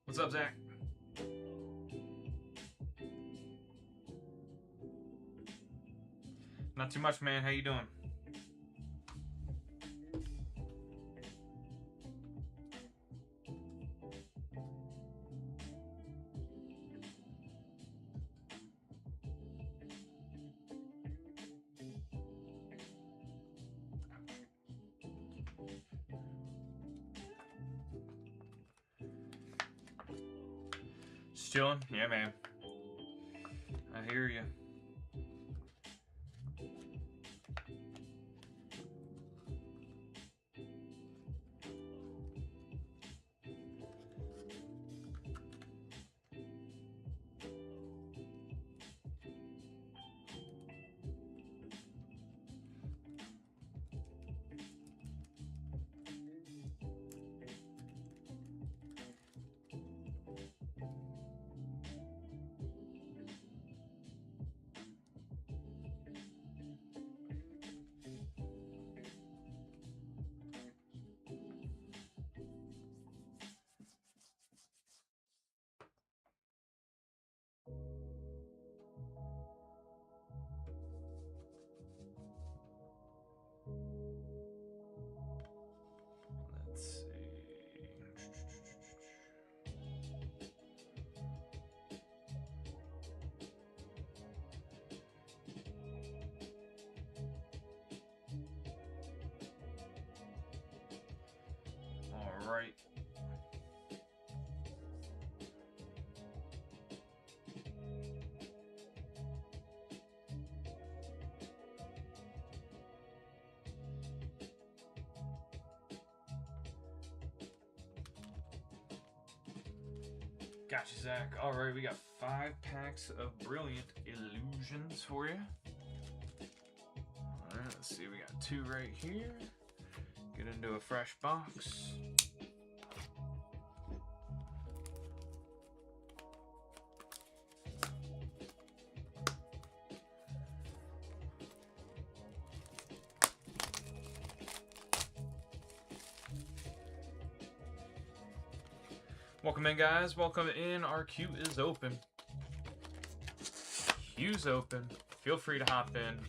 What's up, Zach? Not too much, man. How you doing? Just chilling? Yeah, man. I hear you. Let's see. All right. Gotcha, Zach. All right, we got 5 packs of Brilliant Illusions for you. All right, let's see. We got 2 right here. Get into a fresh box. Welcome in, guys. Welcome in. Our queue is open. Queue's open. Feel free to hop in.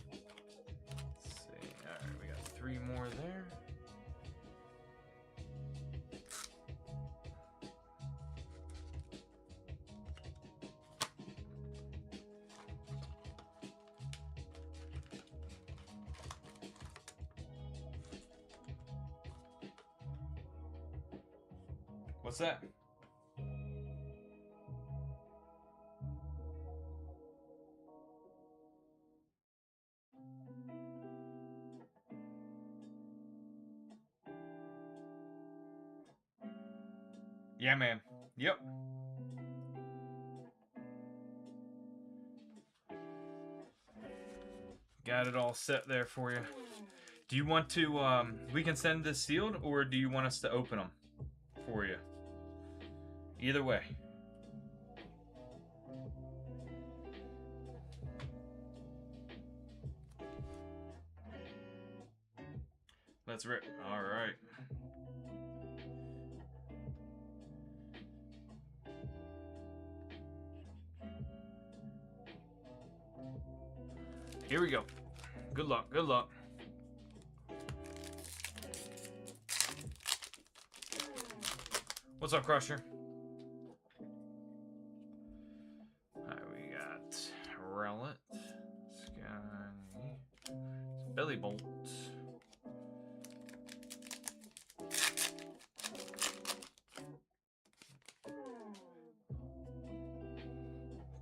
Let's see. All right, we got 3 more there. What's that? Yeah, man. Yep. Got it all set there for you. Do you want to, we can send this sealed, or do you want us to open them for you? Either way. Let's rip. All right. Here we go. Good luck. Good luck. What's up, Crusher? Alright, we got Relic, Sky, Belly Bolt,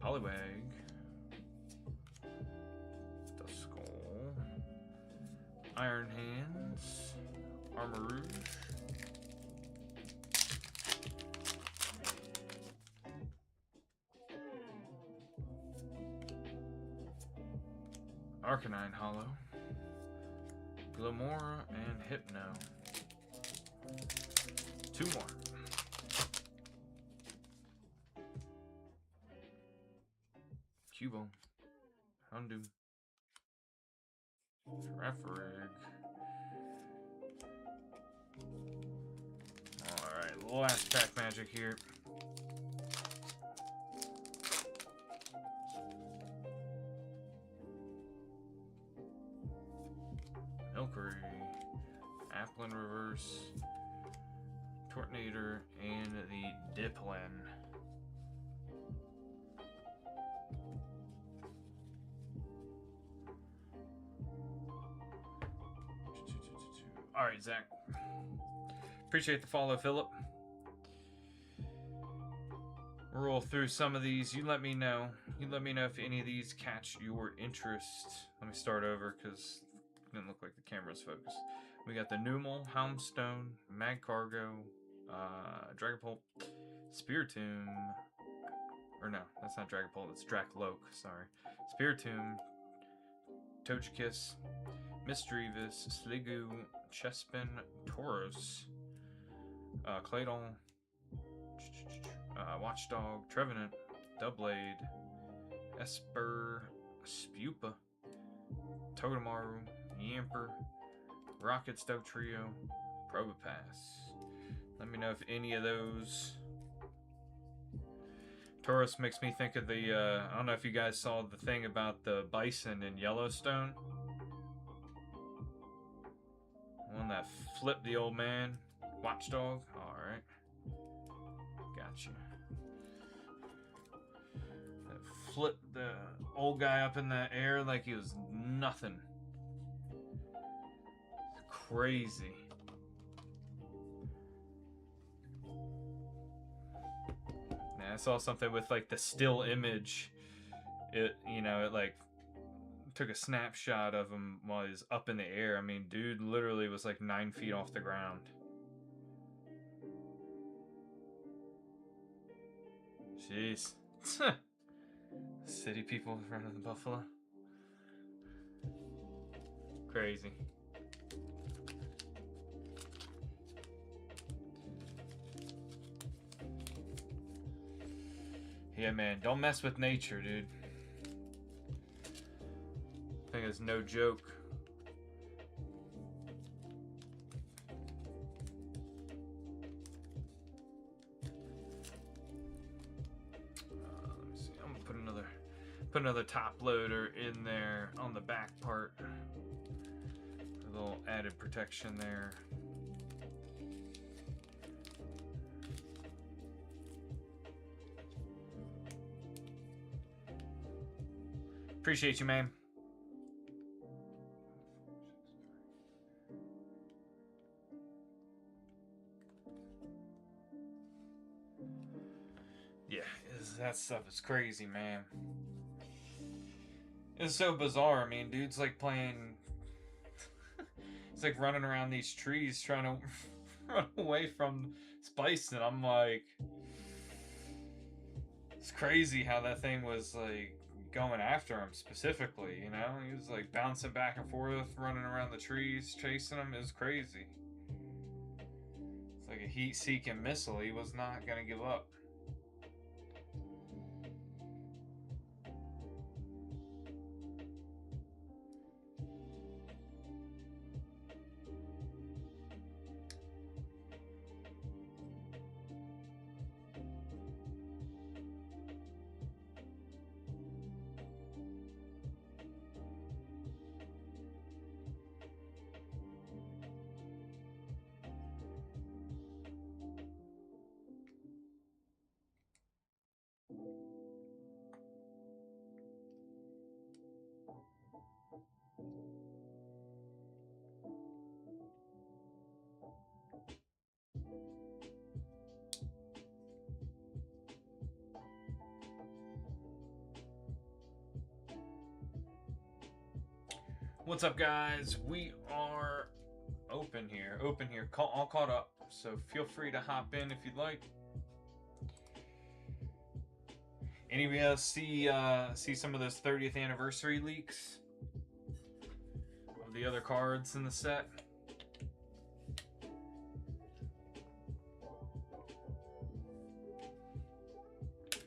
Poliwag, Duskull, Iron Hands, Armarouge, Arcanine Hollow, Glamora, and Hypno. 2 more. Cubone, Houndoom, Ferrorig. Alright, last pack magic here. Milcery, Applin Reverse, Tortnator, and the Diplin. Alright, Zach. Appreciate the follow, Philip. We'll roll through some of these. You let me know. You let me know if any of these catch your interest. Let me start over because it didn't look like the camera's focused. We got the Numel, Houndstone, Magcargo, Dragapult, Spiritomb. Or no, that's not Dragapult, it's Dracloak, sorry. Spiritomb, Togekiss, Misdreavus, Sliggoo, Chespin, Tauros, Claydol, Watchdog, Trevenant, Doublade, Esper, Spupa, Totemaru, Yamper, Rocket Stoke Trio, Probopass. Let me know if any of those. Tauros makes me think of the, I don't know if you guys saw the thing about the bison in Yellowstone. One that flipped the old man. Watchdog. Alright. Gotcha. That flipped the old guy up in the air like he was nothing. Crazy. I saw something with like the still image. It, you know, it like took a snapshot of him while he was up in the air. I mean, dude literally was like 9 feet off the ground. Jeez. City people in front of the buffalo. Crazy. Yeah, man, don't mess with nature, dude. I think it's no joke. Let me see. I'm gonna put another top loader in there on the back part. A little added protection there. Appreciate you, man. Yeah, that stuff is crazy, man. It's so bizarre. I mean, dude's like playing. He's like running around these trees trying to run away from Spice, and I'm like, it's crazy how that thing was like going after him specifically, you know? He was like bouncing back and forth, running around the trees, chasing him. It was crazy. It's like a heat-seeking missile. He was not gonna give up. What's up, guys? We are open here. All caught up. So feel free to hop in if you'd like. Anybody else see some of those 30th anniversary leaks of the other cards in the set?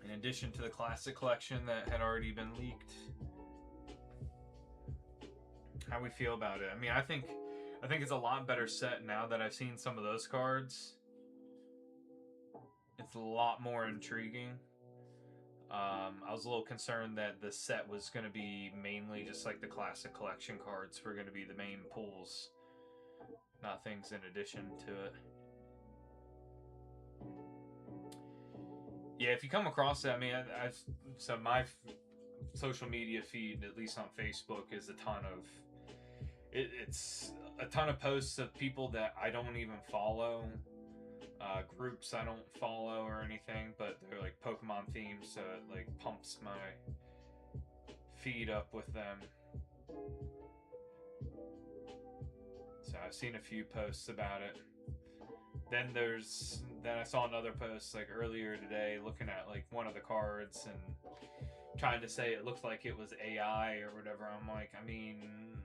In addition to the classic collection that had already been leaked. How we feel about it? I mean, I think it's a lot better set now that I've seen some of those cards. It's a lot more intriguing. I was a little concerned that the set was going to be mainly just like the classic collection cards were going to be the main pulls, not things in addition to it. Yeah, if you come across it, I mean, so my social media feed, at least on Facebook, is a ton of it's a ton of posts of people that I don't even follow, groups I don't follow or anything, but they're like Pokemon themed, so it like pumps my feed up with them. So I've seen a few posts about it. Then I saw another post like earlier today looking at like one of the cards and trying to say it looked like it was AI or whatever. I'm like, I mean,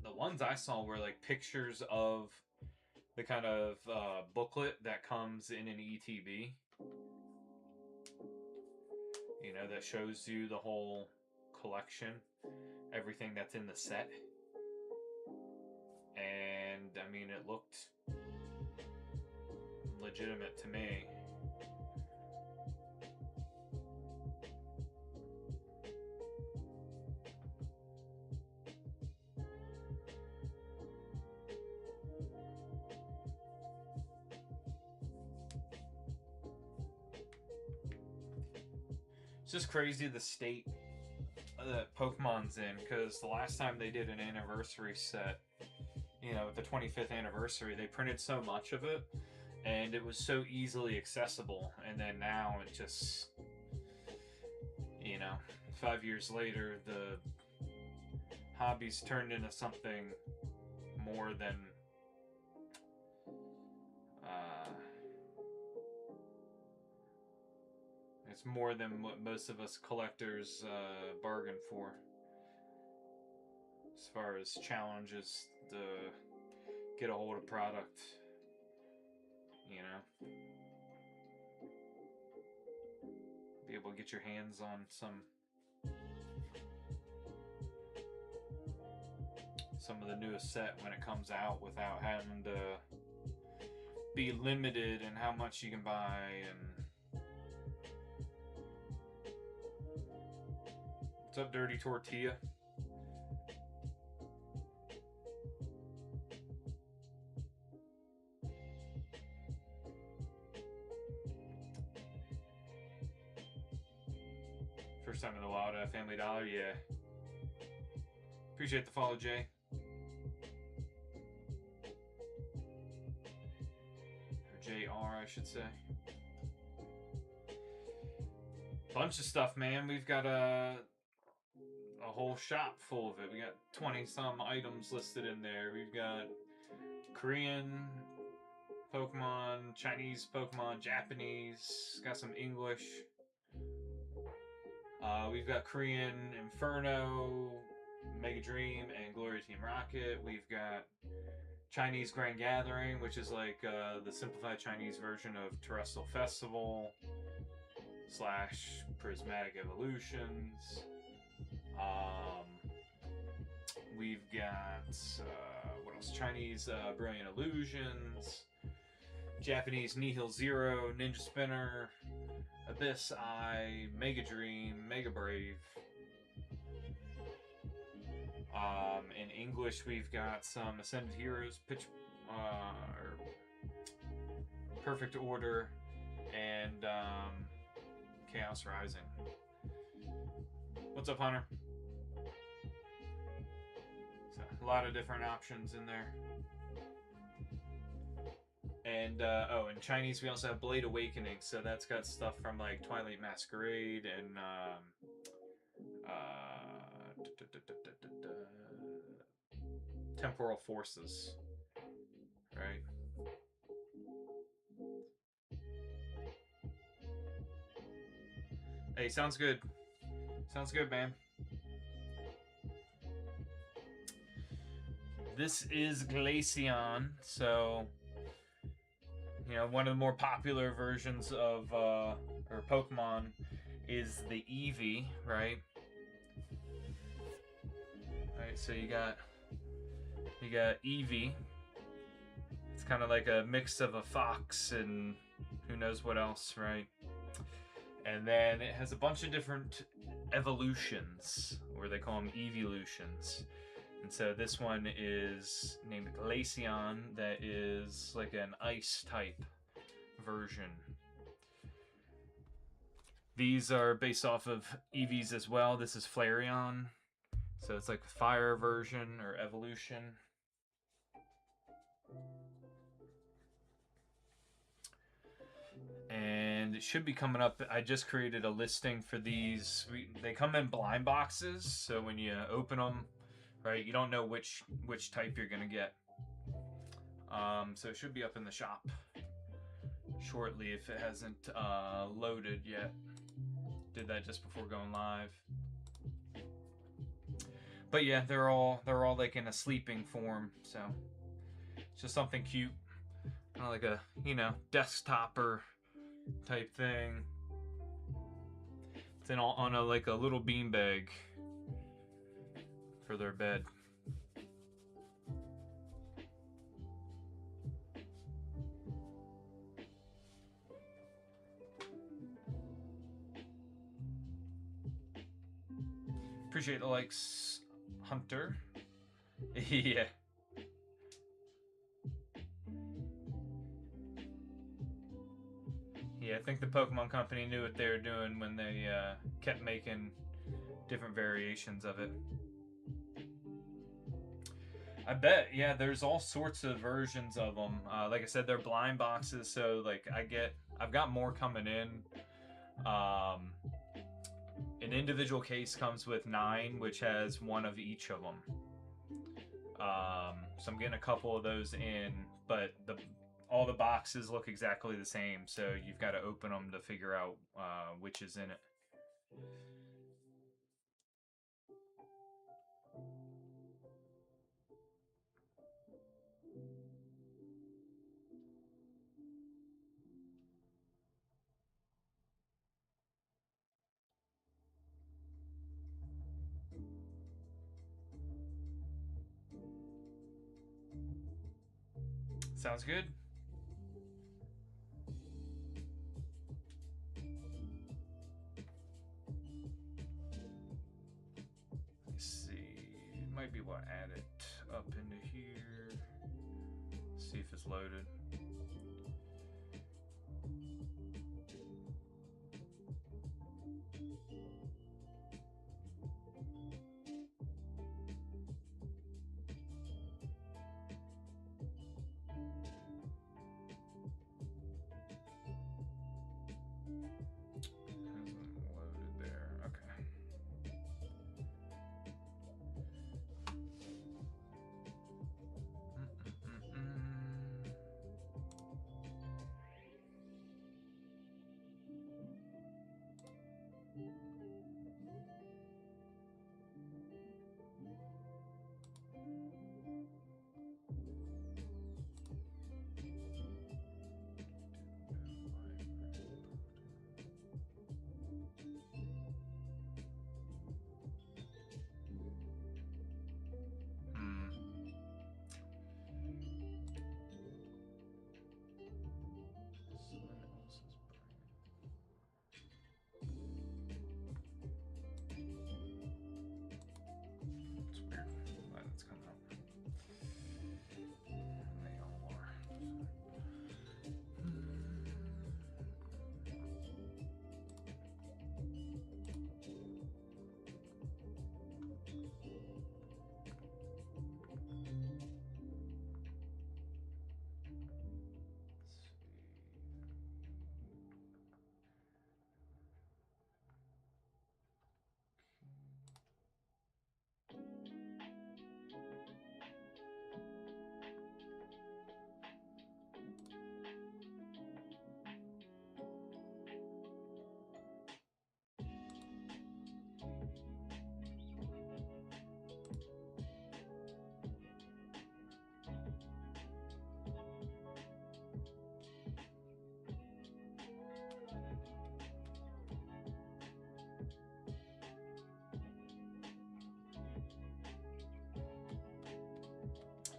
the ones I saw were like pictures of the kind of booklet that comes in an ETB. You know, that shows you the whole collection, everything that's in the set. And I mean, it looked legitimate to me. It's just crazy the state that Pokemon's in, because the last time they did an anniversary set, you know, the 25th anniversary, they printed so much of it and it was so easily accessible, and then now it just, you know, 5 years later, the hobby's turned into something more than it's more than what most of us collectors bargain for, as far as challenges to get a hold of product, you know, be able to get your hands on some of the newest set when it comes out without having to be limited in how much you can buy. And what's up, Dirty Tortilla? First time in a while to Family Dollar, yeah. Appreciate the follow, Jay. Or JR, I should say. Bunch of stuff, man. We've got a whole shop full of it. We got 20 some items listed in there. We've got Korean Pokemon, Chinese Pokemon, Japanese, got some English. We've got Korean Inferno, Mega Dream, and Glory Team Rocket. We've got Chinese Grand Gathering, which is like the simplified Chinese version of Terrestrial Festival / Prismatic Evolutions. We've got what else? Chinese Brilliant Illusions, Japanese Nihil Zero, Ninja Spinner, Abyss Eye, Mega Dream, Mega Brave. In English, we've got some Ascended Heroes, Perfect Order, and Chaos Rising. What's up, Hunter? So, a lot of different options in there. And in Chinese we also have Blade Awakening, so that's got stuff from like Twilight Masquerade and Temporal Forces, right? Hey, sounds good. Sounds good, man. This is Glaceon, so you know, one of the more popular versions of or Pokemon is the Eevee, right? Right, so you got Eevee. It's kind of like a mix of a fox and who knows what else, right? And then it has a bunch of different evolutions, or they call them evolutions. And so this one is named Glaceon, that is like an ice type version. These are based off of Eevees as well. This is Flareon. So it's like a fire version or evolution. And it should be coming up. I just created a listing for these. They come in blind boxes, so when you open them, right, you don't know which type you're gonna get. So it should be up in the shop shortly if it hasn't loaded yet. Did that just before going live. But yeah, they're all like in a sleeping form, so it's just something cute, kind of like a desktopper type thing. It's on a like a little beanbag for their bed. Appreciate the likes, Hunter. Yeah. Yeah, I think the Pokemon Company knew what they were doing when they kept making different variations of it. I bet, yeah, there's all sorts of versions of them. Like I said, they're blind boxes, so like I've got more coming in. An individual case comes with 9, which has one of each of them. So I'm getting a couple of those in, but all the boxes look exactly the same, so you've got to open them to figure out which is in it. Sounds good. Let's see. It might be what add it up into here. See if it's loaded.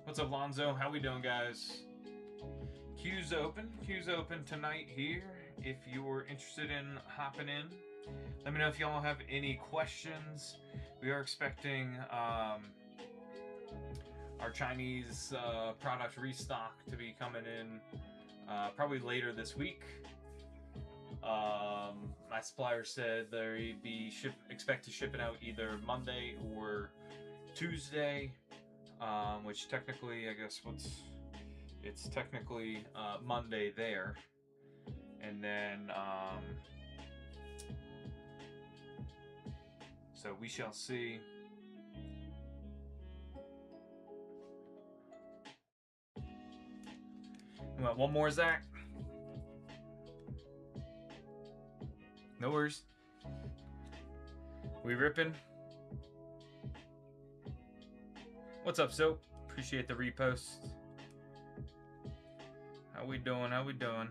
What's up, Lonzo? How we doing, guys? Queue's open. Queue's open tonight here if you're interested in hopping in. Let me know if y'all have any questions. We are expecting our Chinese product restock to be coming in probably later this week. My supplier said they'd be expect to ship it out either Monday or Tuesday, which technically, I guess it's technically Monday there, and then so we shall see. Well, one more, Zach. No worries. We ripping? What's up, Soap? Appreciate the repost. How we doing? How we doing?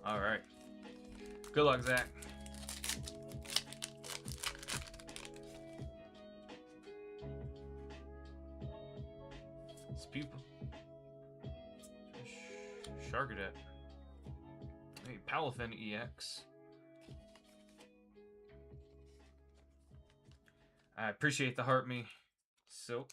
All right. Good luck, Zach. People. Shargadet. Hey, Palafin EX. I appreciate the heart me. Silk.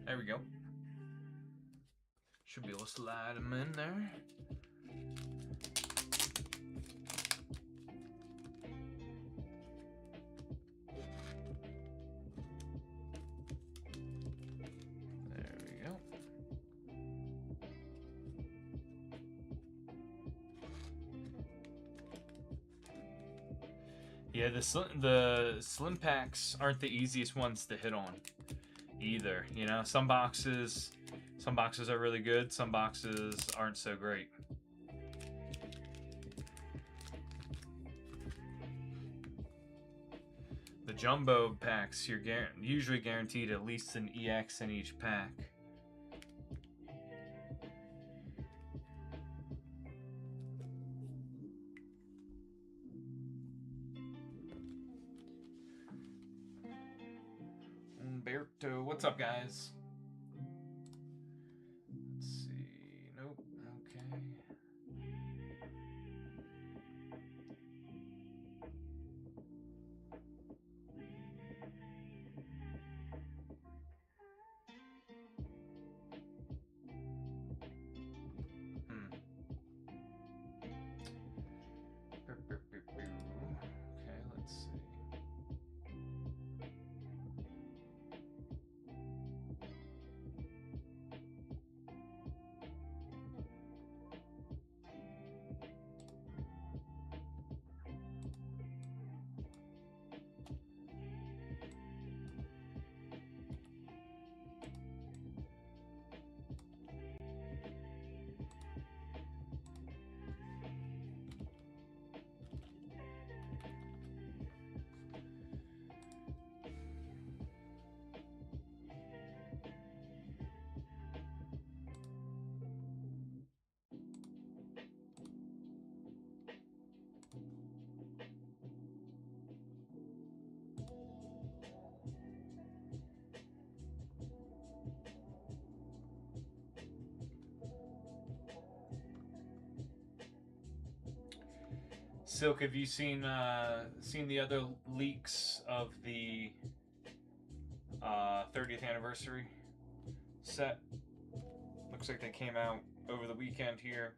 There we go. Should be able to slide them in there. There we go. Yeah, the slim packs aren't the easiest ones to hit on either. You know, some boxes are really good, some boxes aren't so great. The jumbo packs, you're usually guaranteed at least an EX in each pack. Umberto, what's up, guys? Let's see. Nope. Okay. Okay, let's see. Silk, have you seen the other leaks of the 30th anniversary set? Looks like they came out over the weekend here.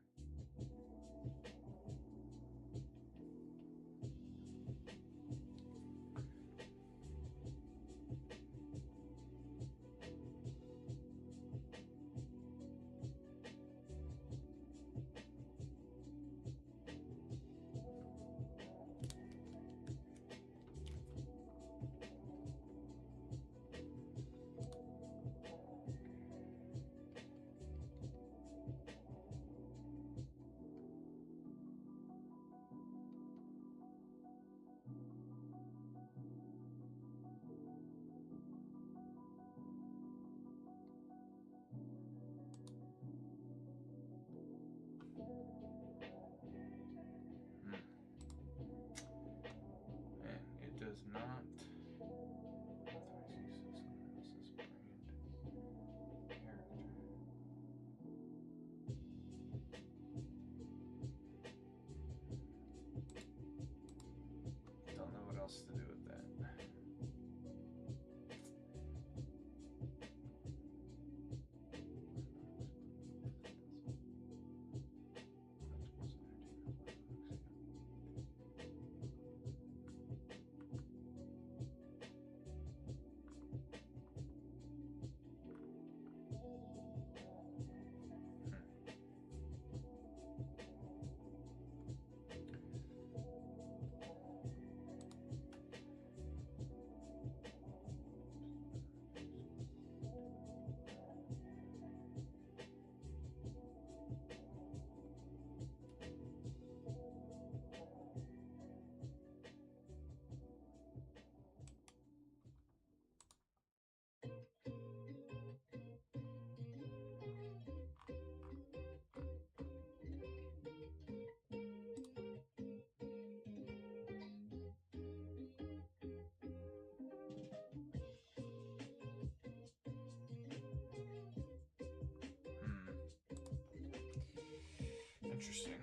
Interesting.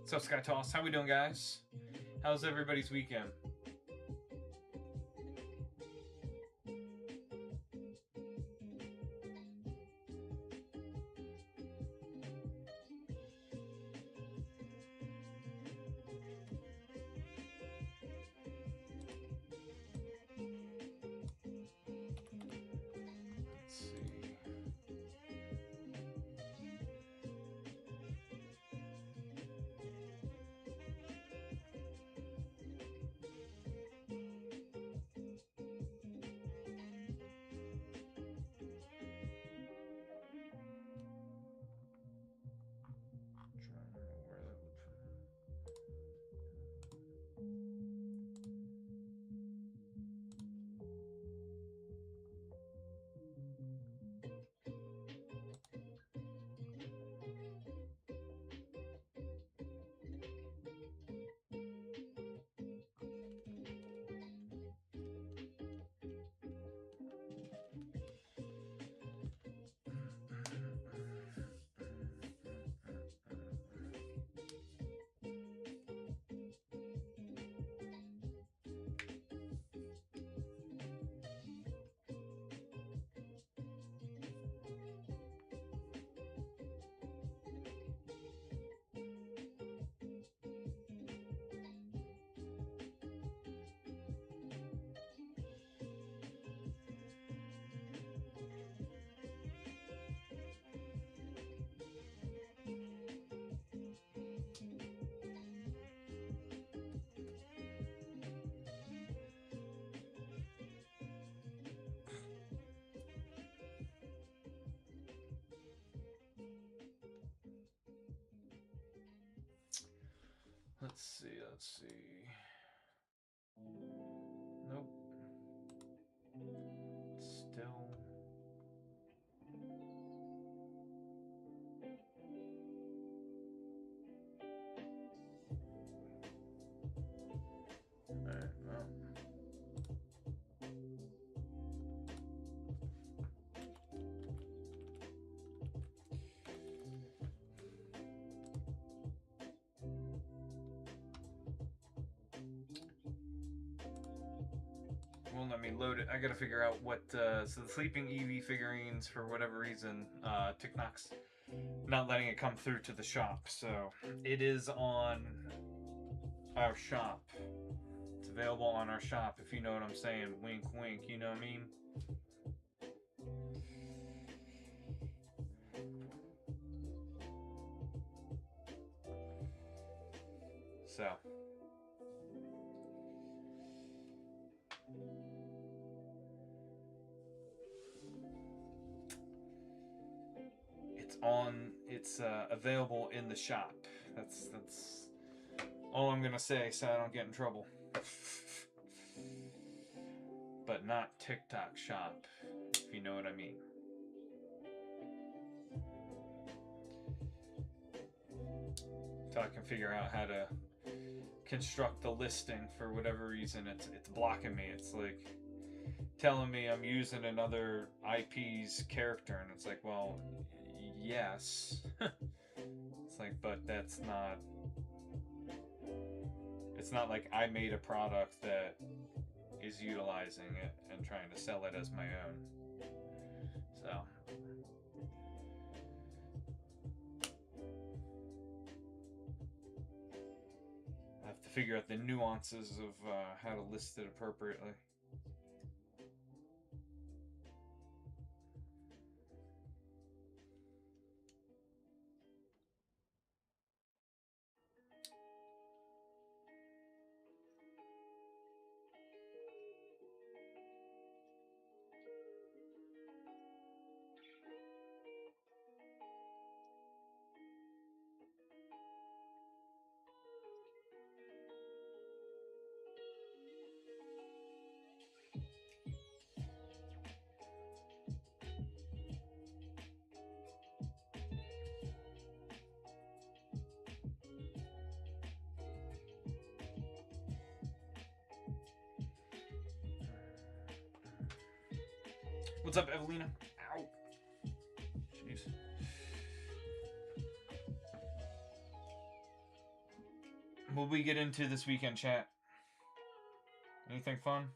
What's up, Sky Toss? How we doing, guys? How's everybody's weekend? Let's see. Trying to remember where that would from. Let's see, let's see. Nope. Still. Alright, well. Won't let me load it. I gotta figure out what, so the Sleeping Eevee figurines, for whatever reason, TikTok's not letting it come through to the shop, so it is on our shop. It's available on our shop, if you know what I'm saying. Wink, wink, you know what I mean? So. It's available in the shop. That's all I'm gonna say, so I don't get in trouble. But not TikTok shop, if you know what I mean. So I can figure out how to construct the listing. For whatever reason, it's blocking me. It's like telling me I'm using another IP's character, and it's like, well, yes. It's like, but that's not. It's not like I made a product that is utilizing it and trying to sell it as my own. So. I have to figure out the nuances of how to list it appropriately. What's up, Evelina? Ow. Jeez. What will we get into this weekend, chat? Anything fun?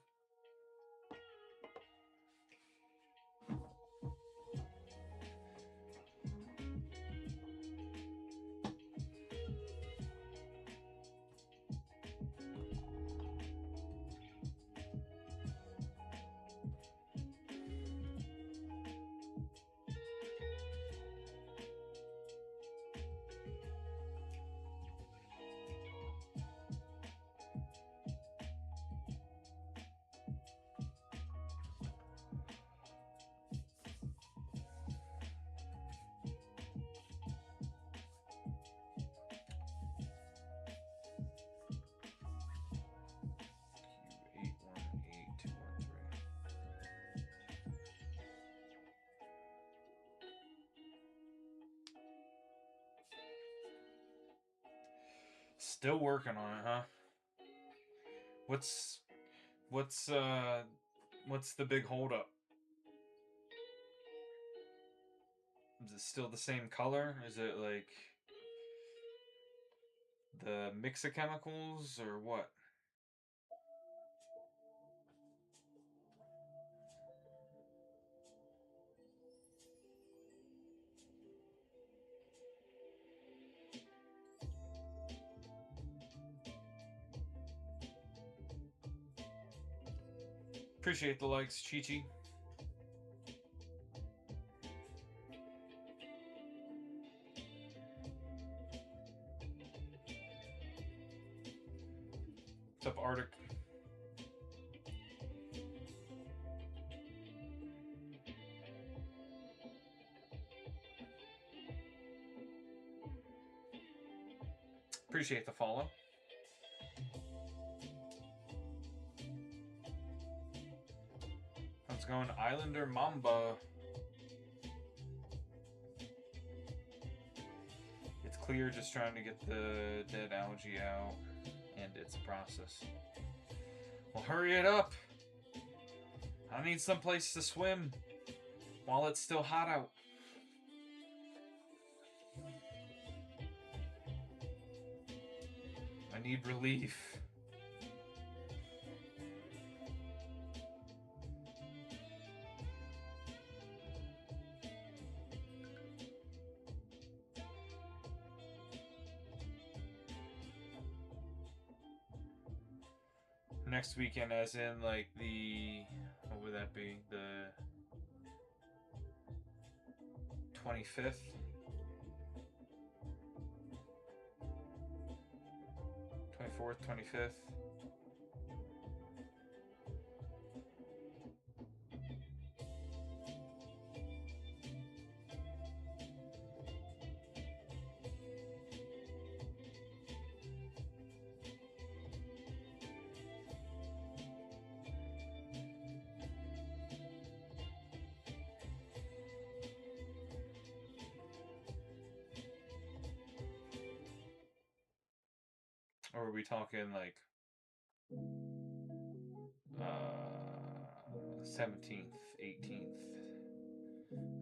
Still working on it, huh? What's the big holdup? Is it still the same color? Is it like the mix of chemicals or what? Appreciate the likes, Chi-Chi. What's up, Arctic? Appreciate the follow. How's it going, Islander Mamba? It's clear, just trying to get the dead algae out, and it's a process. Well, hurry it up. I need some place to swim while it's still hot out. I need relief. Next weekend, as in like the, what would that be? The 25th? 24th, 25th? Or are we talking like 17th, 18th?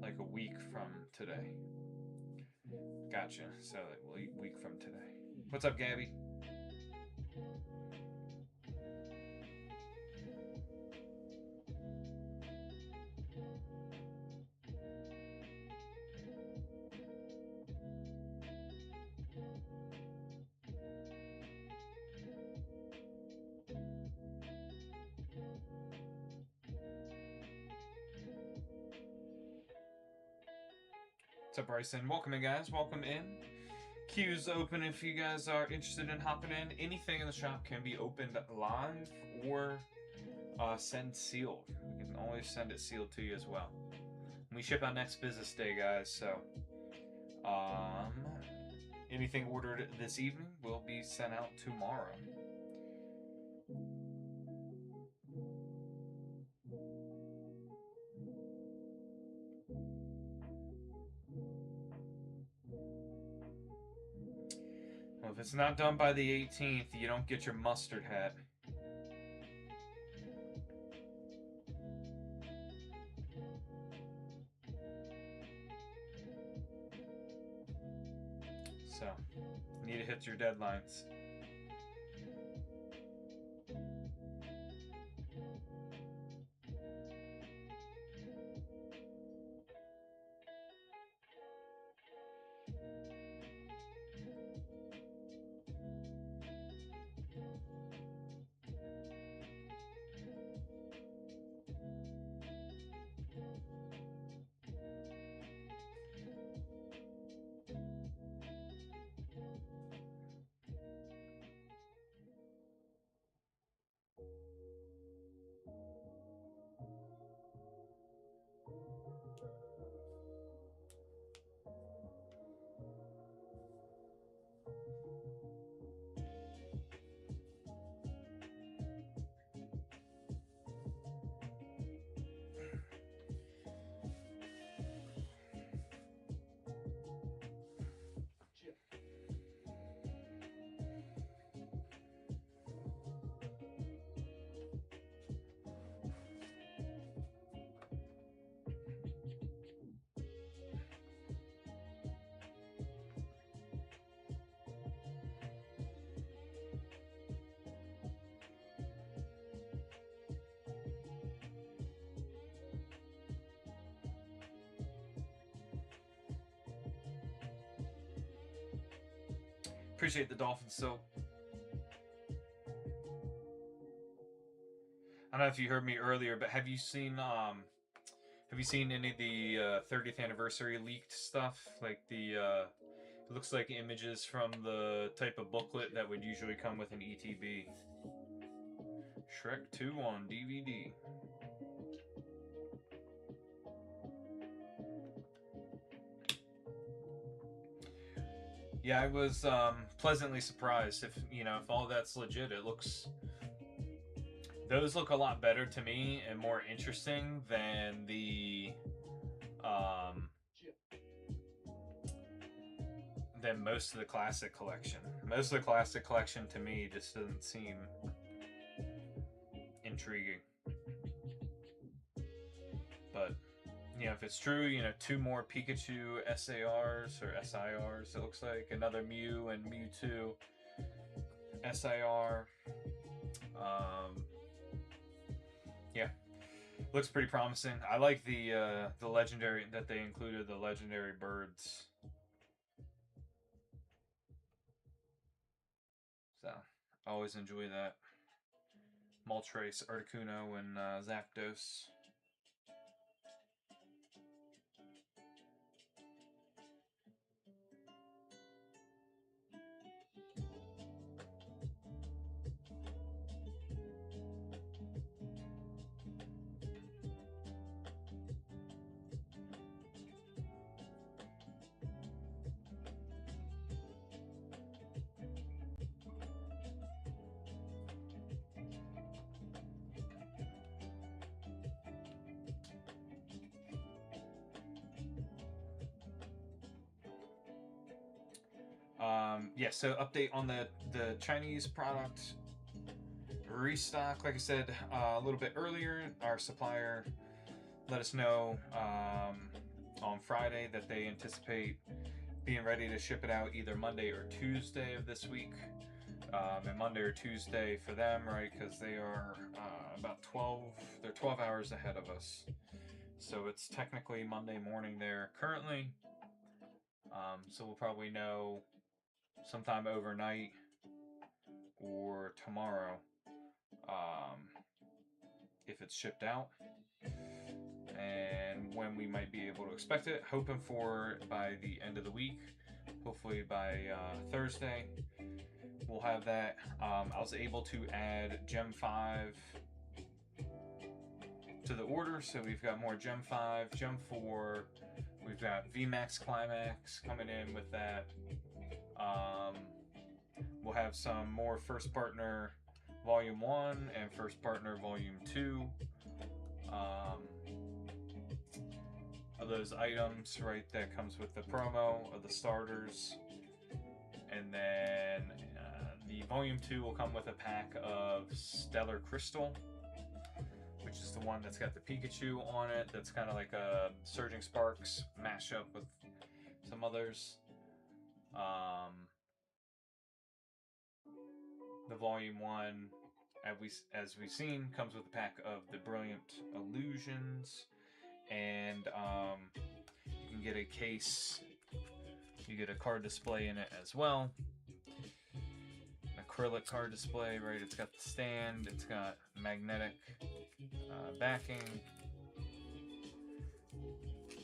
Like a week from today. Gotcha. So like a week from today. What's up, Gabby? What's up, Bryson? Welcome in, guys. Welcome in. Queue's open if you guys are interested in hopping in. Anything in the shop can be opened live or send sealed. We can always send it sealed to you as well. We ship out next business day, guys, so anything ordered this evening will be sent out tomorrow. Well, if it's not done by the 18th, you don't get your mustard hat. So, need to hit your deadlines. Appreciate the dolphin soap. I don't know if you heard me earlier, but have you seen any of the 30th anniversary leaked stuff? Like the it looks like images from the type of booklet that would usually come with an ETB. Shrek 2 on DVD. Yeah, I was pleasantly surprised. If all that's legit, those look a lot better to me and more interesting than than most of the classic collection. Most of the classic collection to me just doesn't seem intriguing. But if it's true, 2 more Pikachu SARs or SIRs, it looks like another Mew and Mewtwo SIR. Yeah, looks pretty promising. I like the legendary that they included, the legendary birds. So I always enjoy that. Moltres, Articuno, and Zapdos. Yeah, so update on the Chinese product restock. Like I said a little bit earlier, our supplier let us know on Friday that they anticipate being ready to ship it out either Monday or Tuesday of this week. And Monday or Tuesday for them, right? Because they are about 12 hours ahead of us. So it's technically Monday morning there currently. So we'll probably know sometime overnight or tomorrow if it's shipped out and when we might be able to expect it. Hoping for by the end of the week, hopefully by Thursday we'll have that. I was able to add Gem 5 to the order, so we've got more Gem 5, Gem 4, we've got VMAX Climax coming in with that. We'll have some more First Partner Volume 1 and First Partner Volume 2 of those items, right, that comes with the promo of the starters. And then the Volume 2 will come with a pack of Stellar Crystal, which is the one that's got the Pikachu on it. That's kind of like a Surging Sparks mashup with some others. The Volume 1, as we've seen, comes with a pack of the Brilliant Illusions, and you can get a case. You get a card display in it as well. An acrylic card display, right? It's got the stand, it's got magnetic backing.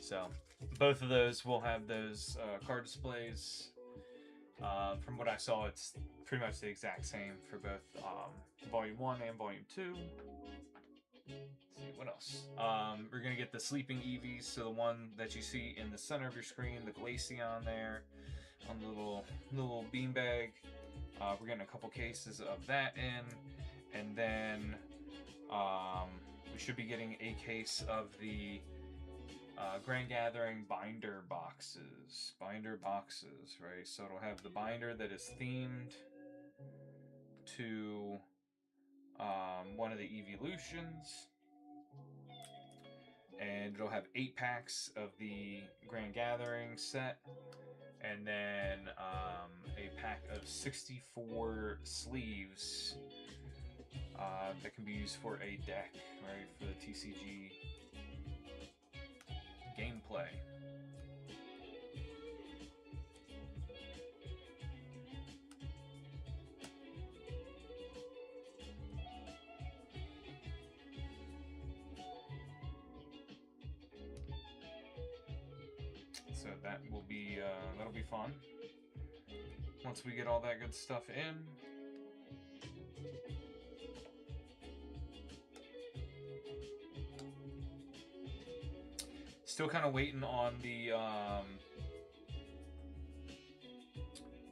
So both of those will have those card displays. From what I saw, it's pretty much the exact same for both Volume 1 and Volume 2. Let's see, what else? We're going to get the Sleeping Eevees, so the one that you see in the center of your screen, the Glaceon there, on the little beanbag. We're getting a couple cases of that in, and then we should be getting a case of the Grand Gathering binder boxes. Right? So it'll have the binder that is themed to one of the Eeveelutions. And it'll have 8 packs of the Grand Gathering set. And then a pack of 64 sleeves that can be used for a deck, right? For the TCG gameplay. So that will be that'll be fun once we get all that good stuff in. Still kind of waiting on the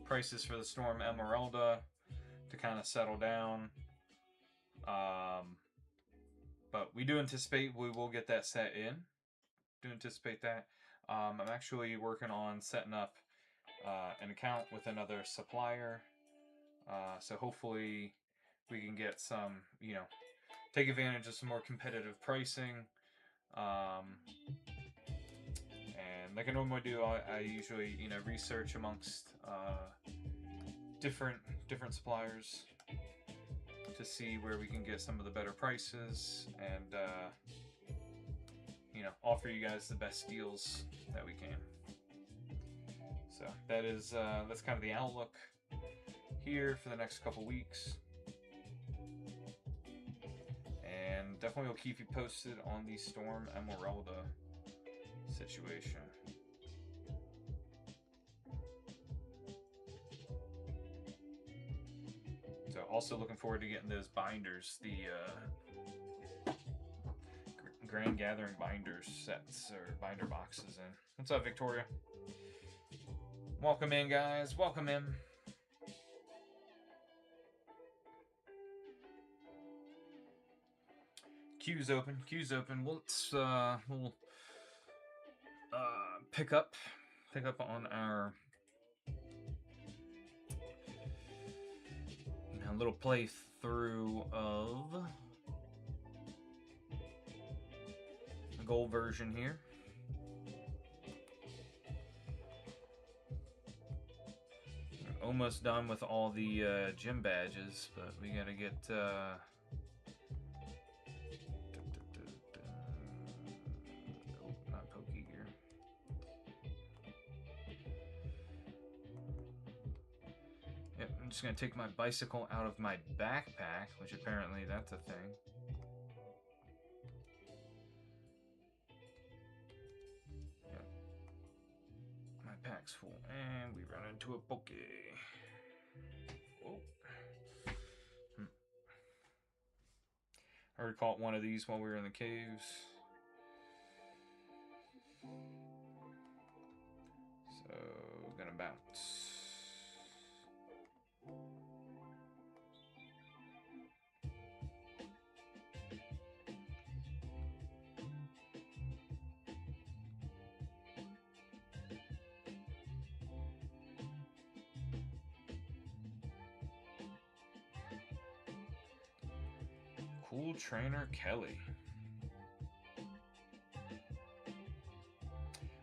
prices for the Storm Emeralda to kind of settle down. But we do anticipate we will get that set in. Do anticipate that. I'm actually working on setting up an account with another supplier. So hopefully we can get some, take advantage of some more competitive pricing. And like I normally do, I usually, research amongst different suppliers to see where we can get some of the better prices and offer you guys the best deals that we can. So that's kind of the outlook here for the next couple weeks, and definitely will keep you posted on the Storm Emeralda situation. So also looking forward to getting those binders, the Grand Gathering binders sets or binder boxes in. What's up, Victoria? Welcome in, guys. Welcome in. Queue's open. We'll pick up on our little playthrough of the gold version here. We're almost done with all the gym badges, but we gotta get oh, not Pokegear. Yep, I'm just gonna take my bicycle out of my backpack, which apparently that's a thing. Yep. My pack's full, and we run into a Poke. Whoa. I already caught one of these while we were in the caves. So, gonna bounce. Cool Trainer Kelly.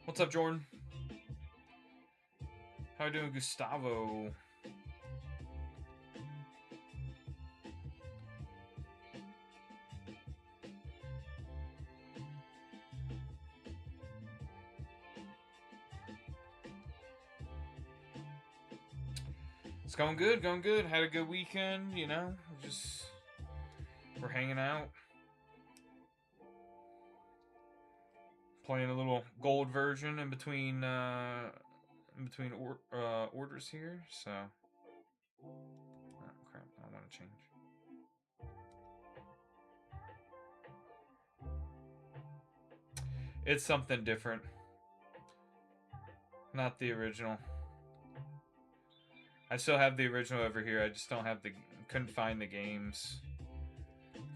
What's up, Jordan? How are we doing, Gustavo? It's going good, going good. Had a good weekend, you know. Just we're hanging out, playing a little gold version in between orders here. So, oh crap, I want to change. It's something different, not the original. I still have the original over here. I just don't have couldn't find the games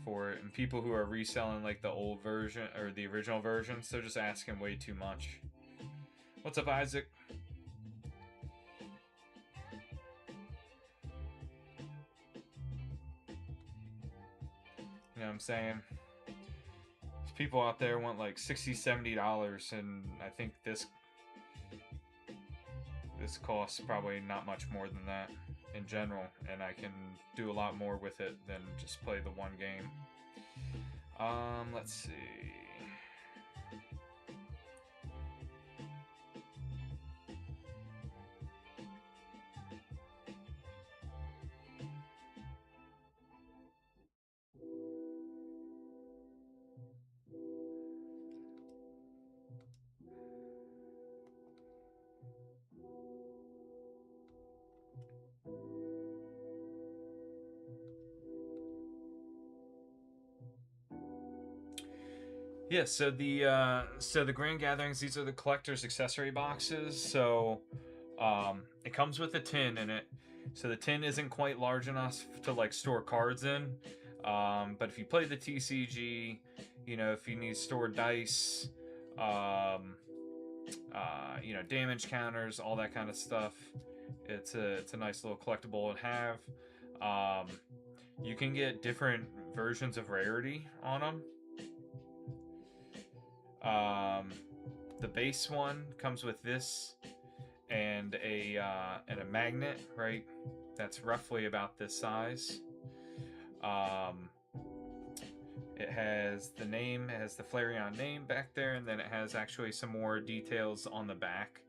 for it. And people who are reselling like the old version or the original versions, they're just asking way too much. What's up, Isaac? You know what I'm saying? There's people out there want like $60, $70, and I think this costs probably not much more than that in general, and I can do a lot more with it than just play the one game. Let's see. Yeah, so the Grand Gatherings, these are the collector's accessory boxes. So it comes with a tin in it. So the tin isn't quite large enough to like store cards in. But if you play the TCG, you know, if you need stored dice, you know, damage counters, all that kind of stuff, it's a nice little collectible to have. You can get different versions of rarity on them. The base one comes with this and a magnet, right? That's roughly about this size. It has the name, it has the Flareon name back there, and then it has actually some more details on the back,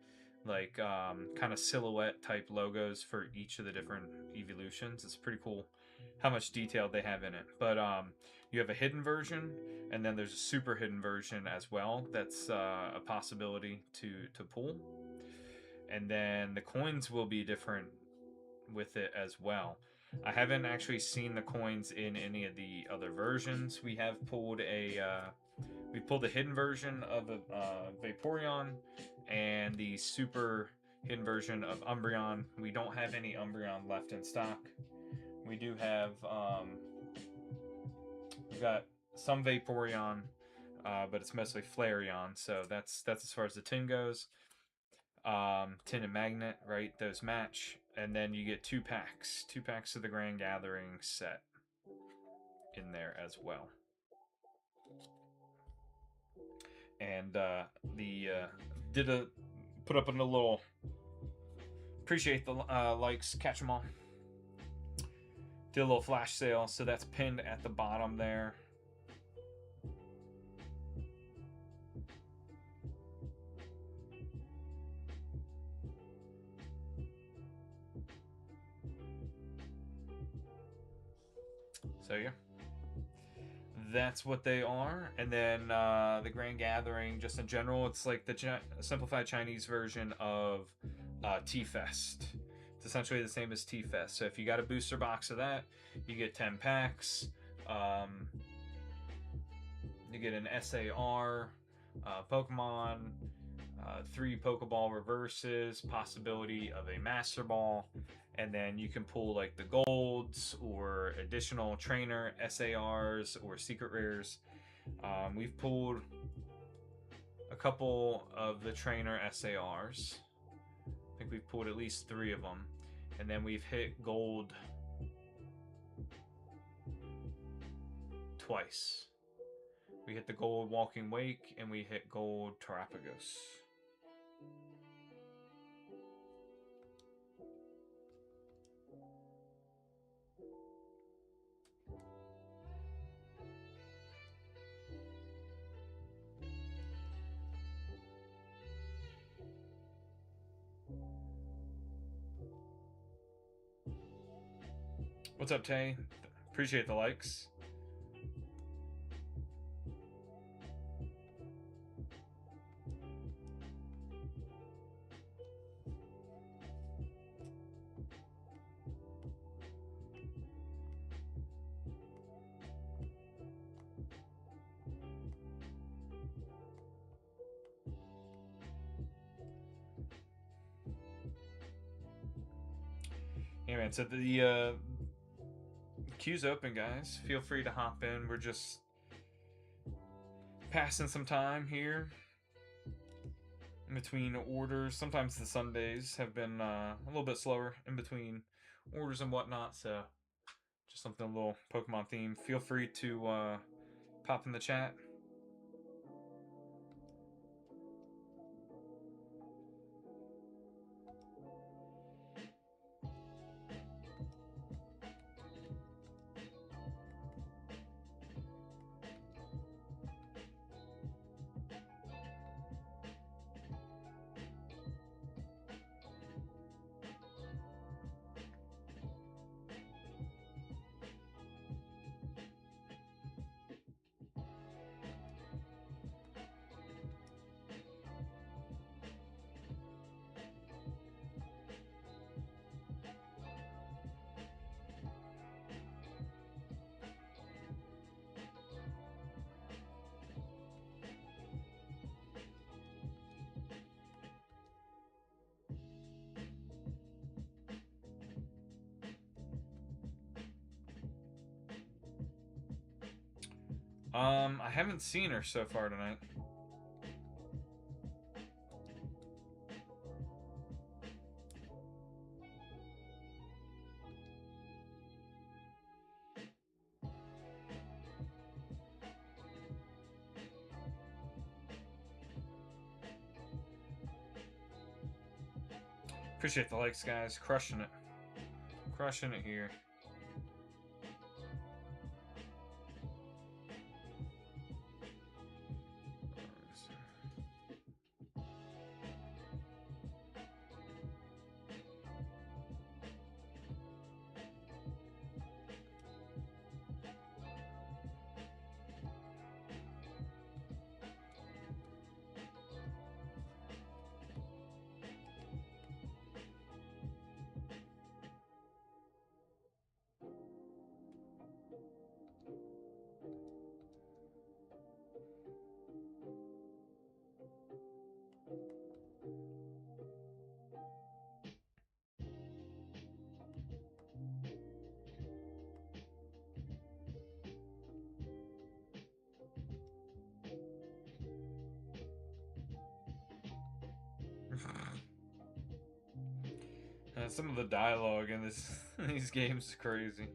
like kind of silhouette type logos for each of the different evolutions. It's pretty cool how much detail they have in it. But you have a hidden version, and then there's a super hidden version as well. That's a possibility to pull. And then the coins will be different with it as well. I haven't actually seen the coins in any of the other versions. We pulled a hidden version of a Vaporeon and the super hidden version of Umbreon. We don't have any Umbreon left in stock. We do have we've got some Vaporeon, but it's mostly Flareon. So that's as far as the tin goes. Tin and magnet, right? Those match, and then you get two packs of the Grand Gathering set in there as well. And put up a little appreciate the likes, catch them all. Did a little flash sale, so that's pinned at the bottom there. So yeah, that's what they are. And then the Grand Gathering, just in general, it's like the simplified Chinese version of T-Fest. It's essentially the same as T-Fest. So if you got a booster box of that, you get 10 packs. You get an SAR, Pokemon, 3 Pokeball reverses, possibility of a Master Ball, and then you can pull like the golds or additional trainer SARs or secret rares. We've pulled a couple of the trainer SARs. I think we've pulled at least 3 of them, and then we've hit gold twice. We hit the gold Walking Wake, and we hit gold Terapagos. What's up, Tay? Appreciate the likes. Yeah, man. So the queue's open, guys. Feel free to hop in. We're just passing some time here in between orders. Sometimes the Sundays have been a little bit slower in between orders and whatnot. So just something a little Pokemon themed. Feel free to pop in the chat. I haven't seen her so far tonight. Appreciate the likes, guys. Crushing it. Crushing it here. Some of the dialogue in this these games is crazy.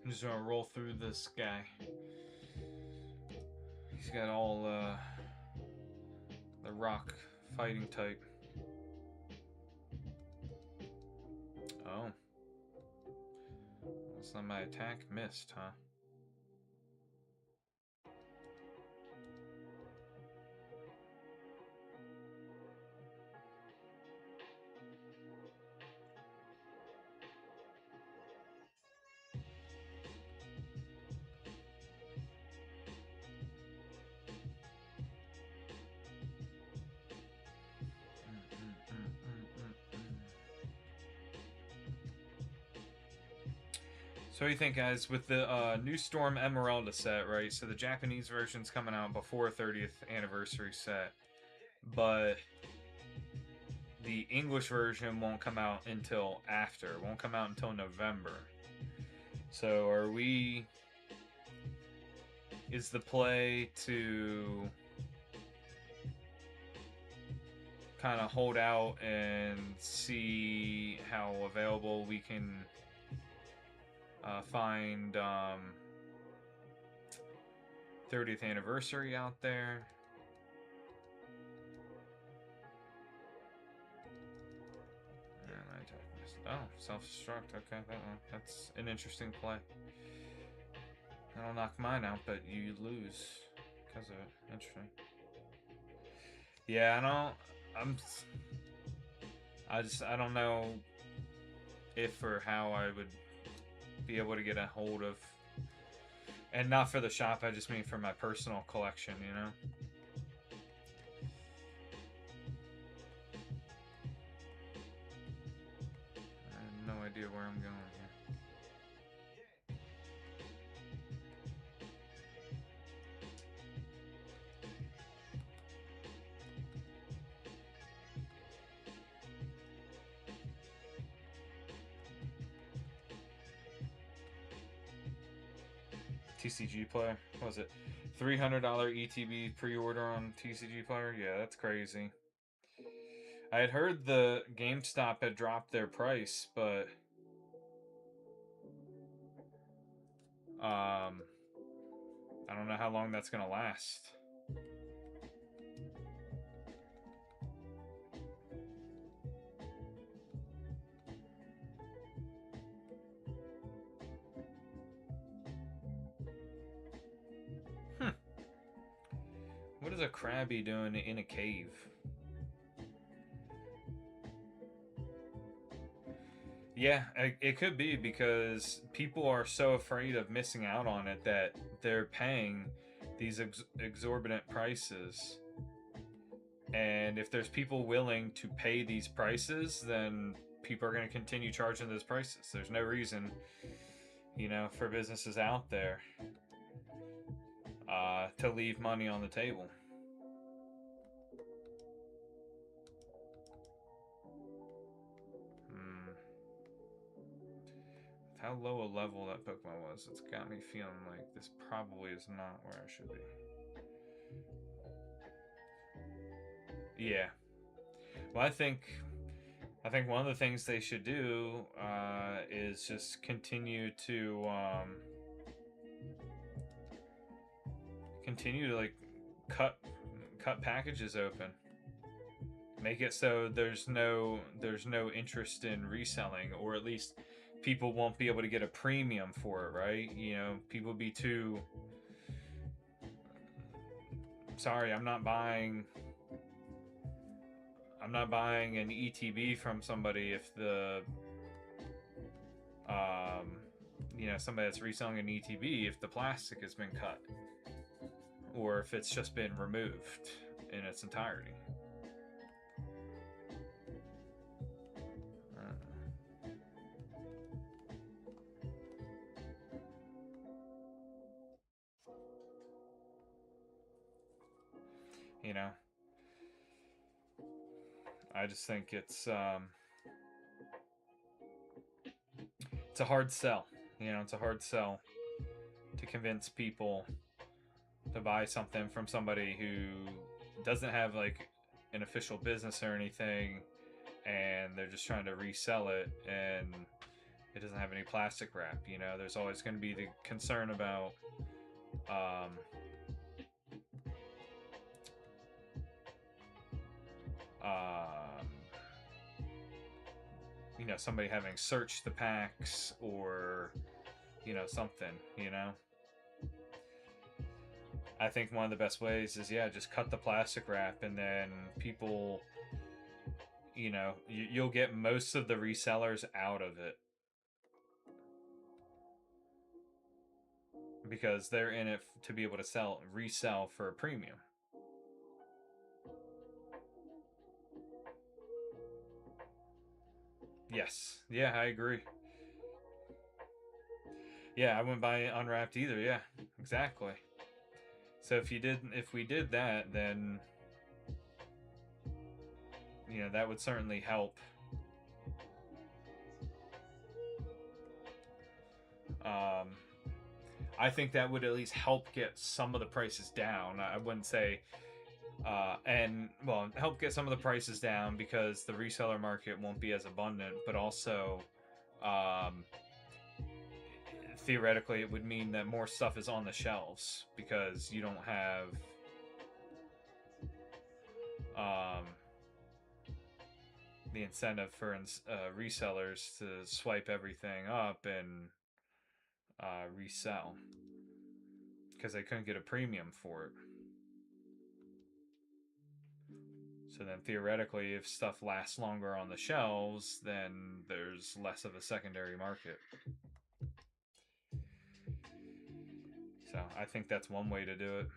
I'm just gonna roll through this guy. He's got all the rock fighting type. Oh. That's not my attack. Missed, huh? So what do you think, guys, with the new Storm Emeralda set, right? So the Japanese version's coming out before 30th anniversary set, but the English version won't come out until after. It won't come out until November. So are we... Is the play to kind of hold out and see how available we can find 30th anniversary out there? Oh, self-destruct. Okay, that's an interesting play. That'll knock mine out, but you lose because of it. Interesting. Yeah, I don't know if or how I would be able to get a hold of, and not for the shop, I just mean for my personal collection, you know? I have no idea where I'm going here. TCG player? What was it? $300 ETB pre-order on TCG player? Yeah, that's crazy. I had heard the GameStop had dropped their price, but I don't know how long that's gonna last. What is a crabby doing in a cave? Yeah, it could be because people are so afraid of missing out on it that they're paying these exorbitant prices. And if there's people willing to pay these prices, then people are going to continue charging those prices. There's no reason, you know, for businesses out there to leave money on the table. How low a level that Pokemon was, it's got me feeling like this probably is not where I should be. Yeah. Well, I think one of the things they should do is just continue to like cut packages open. Make it so there's no interest in reselling, or at least people won't be able to get a premium for it, right? You know, people be too sorry, I'm not buying an ETB from somebody if the you know, somebody that's reselling an ETB if the plastic has been cut or if it's just been removed in its entirety. You know, I just think it's a hard sell. You know, it's a hard sell to convince people to buy something from somebody who doesn't have like an official business or anything, and they're just trying to resell it, and it doesn't have any plastic wrap. You know, there's always going to be the concern about you know, somebody having searched the packs or, you know, something, you know. I think one of the best ways is, yeah, just cut the plastic wrap, and then people, you know, you'll get most of the resellers out of it because they're in it to be able to resell for a premium. Yes. Yeah, I agree. Yeah, I wouldn't buy it unwrapped either. Yeah, exactly. So if we did that, then that would certainly help. Um, I think that would at least help get some of the prices down. I wouldn't say, and well, help get some of the prices down because the reseller market won't be as abundant, but also, um, theoretically, it would mean that more stuff is on the shelves because you don't have, um, the incentive for resellers to swipe everything up and resell because they couldn't get a premium for it. So then theoretically, if stuff lasts longer on the shelves, then there's less of a secondary market. So I think that's one way to do it.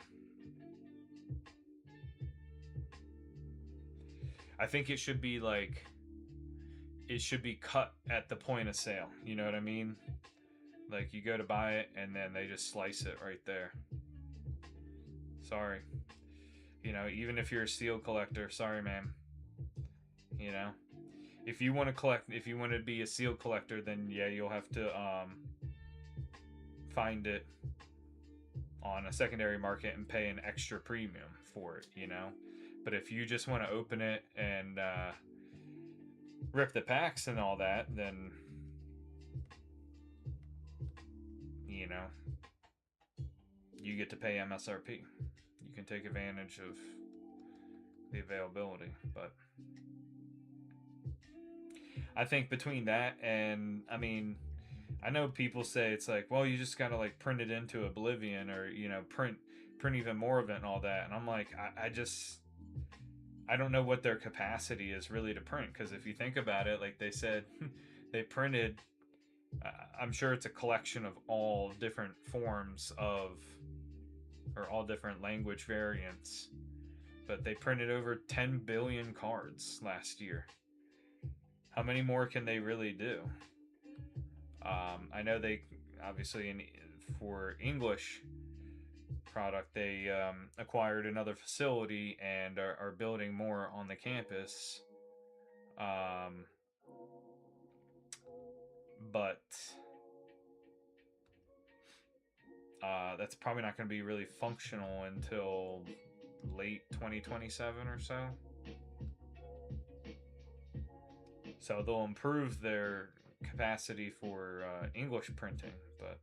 I think it should be like it should be cut at the point of sale. You know what I mean? Like you go to buy it and then they just slice it right there. Sorry. Even if you're a seal collector, sorry, man. You know, if you want to collect, if you want to be a seal collector, then yeah, you'll have to find it on a secondary market and pay an extra premium for it. But if you just want to open it and rip the packs and all that, then you know you get to pay MSRP. You can take advantage of the availability, but I think between that and I know people say it's like, well, you just gotta like print it into Oblivion or print even more of it and all that, and I'm like, I don't know what their capacity is really to print because if you think about it, like they said, they printed. I'm sure it's a collection of all different forms of or all different language variants, but they printed over 10 billion cards last year. How many more can they really do? I know they obviously for English product they acquired another facility and are building more on the campus. But that's probably not going to be really functional until late 2027 or so. So they'll improve their capacity for English printing, but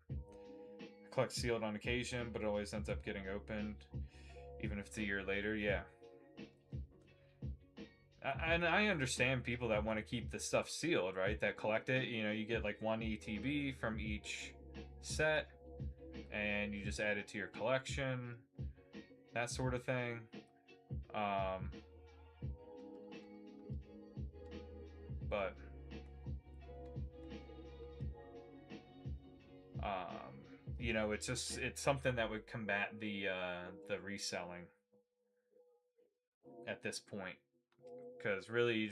I collect sealed on occasion, but it always ends up getting opened, even if it's a year later. Yeah. And I understand people that want to keep the stuff sealed, right? That collect it. You get like one ETB from each set, and you just add it to your collection, that sort of thing. But it's something that would combat the reselling at this point, because really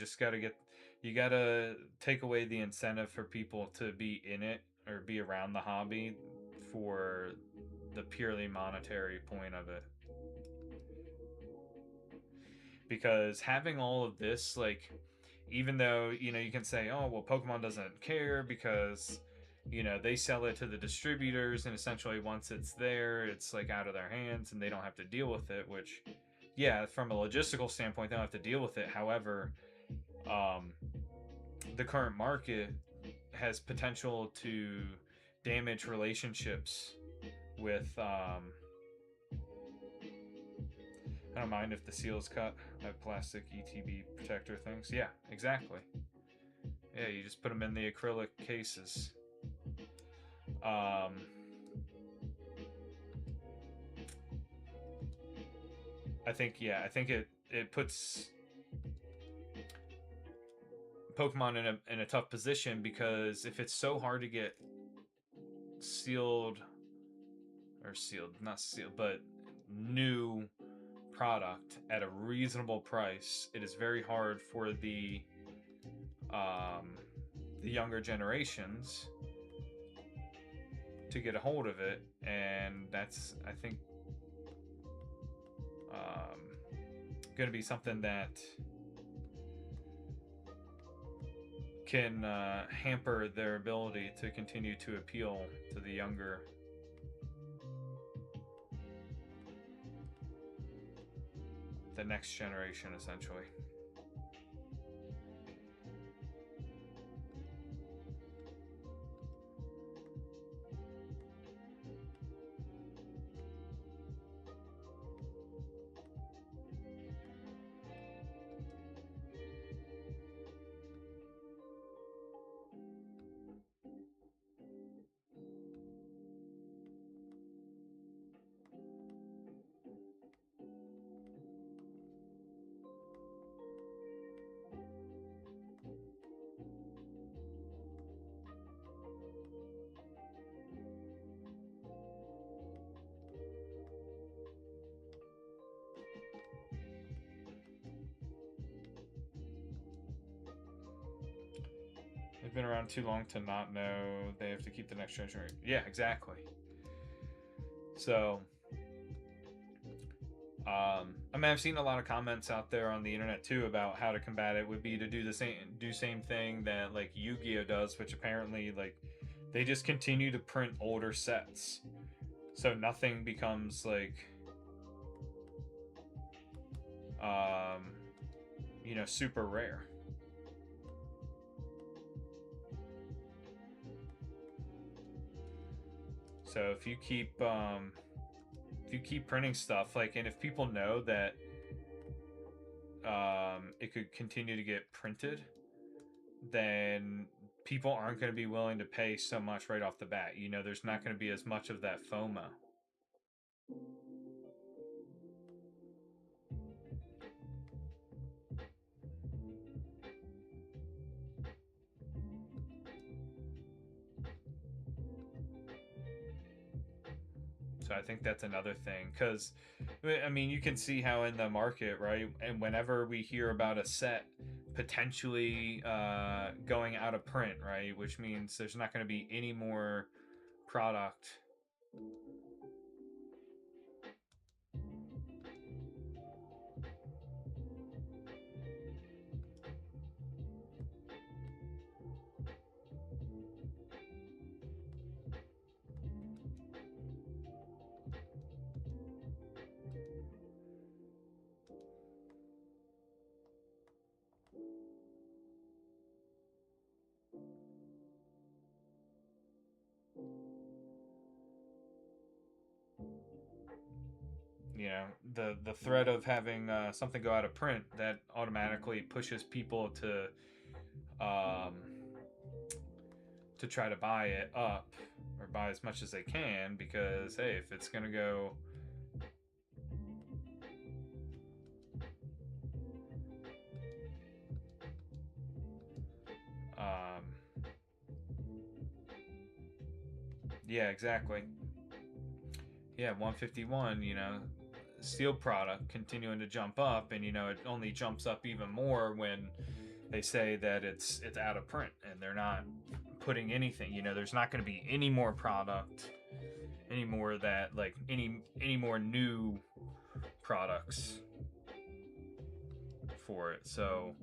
you gotta take away the incentive for people to be in it or be around the hobby for the purely monetary point of it. Because having all of this, like, even though you can say, oh well, Pokemon doesn't care because they sell it to the distributors, and essentially once it's there, it's like out of their hands and they don't have to deal with it, which yeah, from a logistical standpoint they don't have to deal with it. However, um, the current market has potential to damage relationships with I don't mind if the seal's cut. I have plastic ETB protector things. Yeah, exactly. Yeah, you just put them in the acrylic cases. I think it puts Pokemon in a tough position because if it's so hard to get sealed or sealed, not sealed, but new product at a reasonable price, it is very hard for the younger generations to get a hold of it, and that's, I think, going to be something that can hamper their ability to continue to appeal to the younger. The next generation, essentially. They've been around too long to not know they have to keep the next generation. Yeah, exactly. So, I mean, I've seen a lot of comments out there on the internet too about how to combat it would be to do the same thing that like Yu-Gi-Oh does, which apparently like they just continue to print older sets, so nothing becomes like, you know, super rare. So if you keep printing stuff, like, and if people know that it could continue to get printed, then people aren't going to be willing to pay so much right off the bat. You know, there's not going to be as much of that FOMO. So I think that's another thing, because I mean, you can see how in the market, right? And whenever we hear about a set potentially going out of print, right, which means there's not going to be any more product. You know, the threat of having something go out of print, that automatically pushes people to try to buy it up or buy as much as they can, because hey, if it's gonna go, um, yeah, exactly. Yeah, 151. You know, steel product continuing to jump up, and you know, it only jumps up even more when they say that it's out of print and they're not putting anything. You know, there's not going to be any more product, any more that like any more new products for it. So,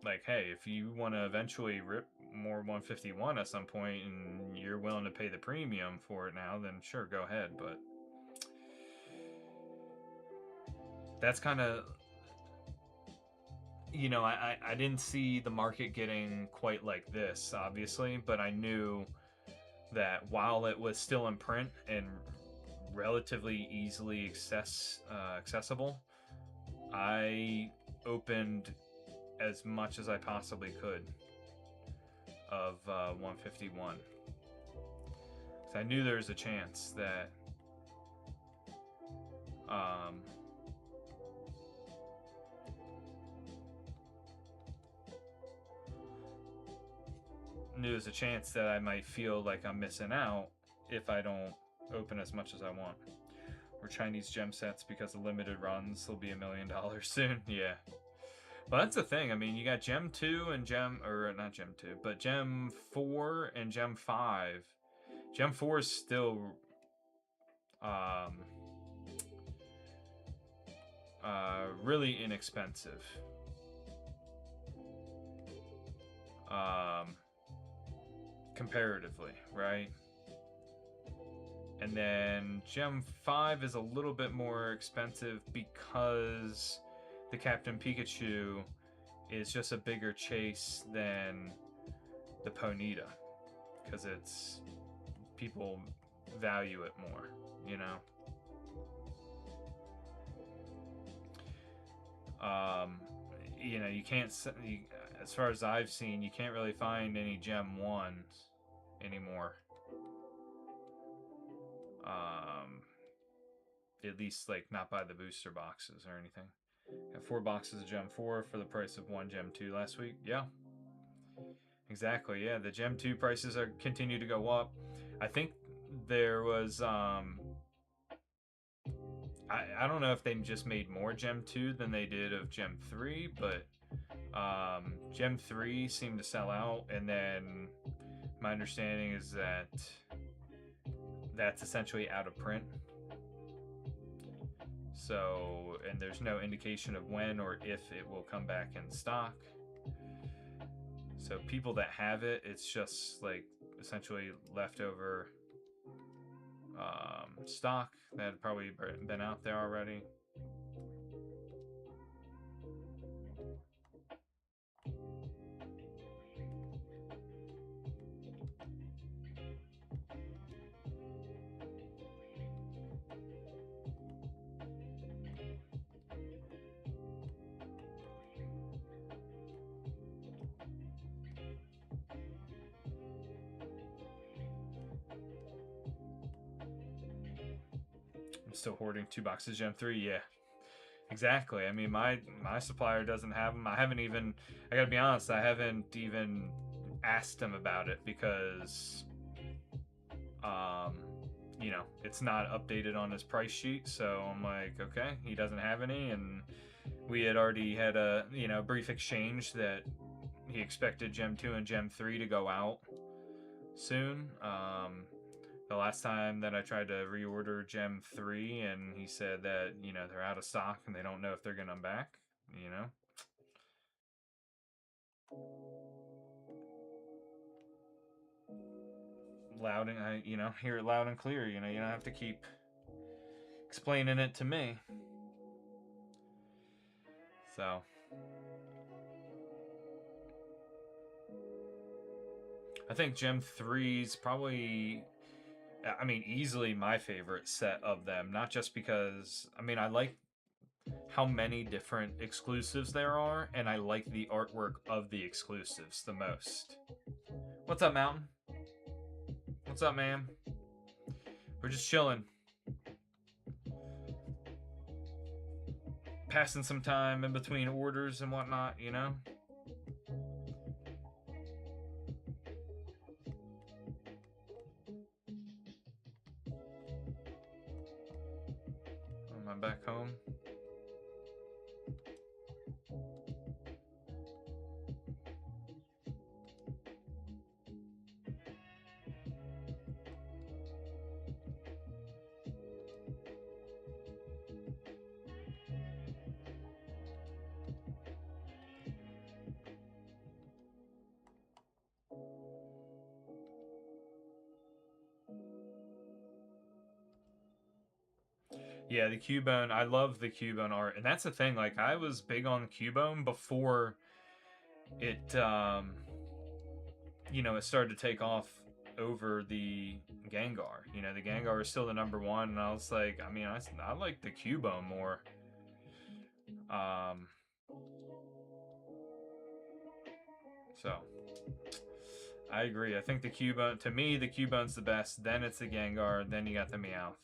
like, hey, if you want to eventually rip more 151 at some point and you're willing to pay the premium for it now, then sure, go ahead. But that's kind of, you know, I didn't see the market getting quite like this, obviously, but I knew that while it was still in print and relatively easily accessible, I opened as much as I possibly could of 151. So I knew there was a chance that there's a chance that I might feel like I'm missing out if I don't open as much as I want. Or Chinese gem sets, because of limited runs will be $1 million soon. Yeah. But that's the thing. I mean, you got Gem 2 and or not Gem 2, but Gem 4 and Gem 5. Gem 4 is still um, really inexpensive. Comparatively, right? And then Gem 5 is a little bit more expensive because the Captain Pikachu is just a bigger chase than the Ponyta, because it's people value it more, you know. You know, you can't, as far as I've seen, you can't really find any Gem 1s anymore. At least, like, not by the booster boxes or anything. Got 4 boxes of Gem 4 for the price of 1 Gem 2 last week. Yeah. Exactly, yeah. The Gem 2 prices are continue to go up. I think there was I don't know if they just made more Gem 2 than they did of Gem 3, but Gem 3 seemed to sell out, and then my understanding is that that's essentially out of print. So, and there's no indication of when or if it will come back in stock. So people that have it, it's just like essentially leftover stock that had probably been out there already. I'm still hoarding 2 boxes Gem 3. Yeah, exactly. I mean, my supplier doesn't have them. I haven't even, I gotta be honest, I haven't even asked him about it because you know, it's not updated on his price sheet. So I'm like, okay, he doesn't have any, and we had already had a, you know, brief exchange that he expected Gem 2 and Gem 3 to go out soon. The last time that I tried to reorder Gem 3, and he said that, you know, they're out of stock and they don't know if they're going to come back, you know. Loud and I, you know, hear it loud and clear, you know, you don't have to keep explaining it to me. So I think Gem 3's probably, I mean, easily my favorite set of them. Not just because, I mean, I like how many different exclusives there are, and I like the artwork of the exclusives the most. What's up, Mountain? What's up, man? We're just chilling. Passing some time in between orders and whatnot, you know? Am I back home? Yeah, the Cubone. I love the Cubone art, and that's the thing. Like, I was big on Cubone before it, you know, it started to take off over the Gengar. You know, the Gengar is still the #1, and I was like, I mean, I like the Cubone more. So I agree. I think the Cubone, to me, the Cubone's the best. Then it's the Gengar. Then you got the Meowth.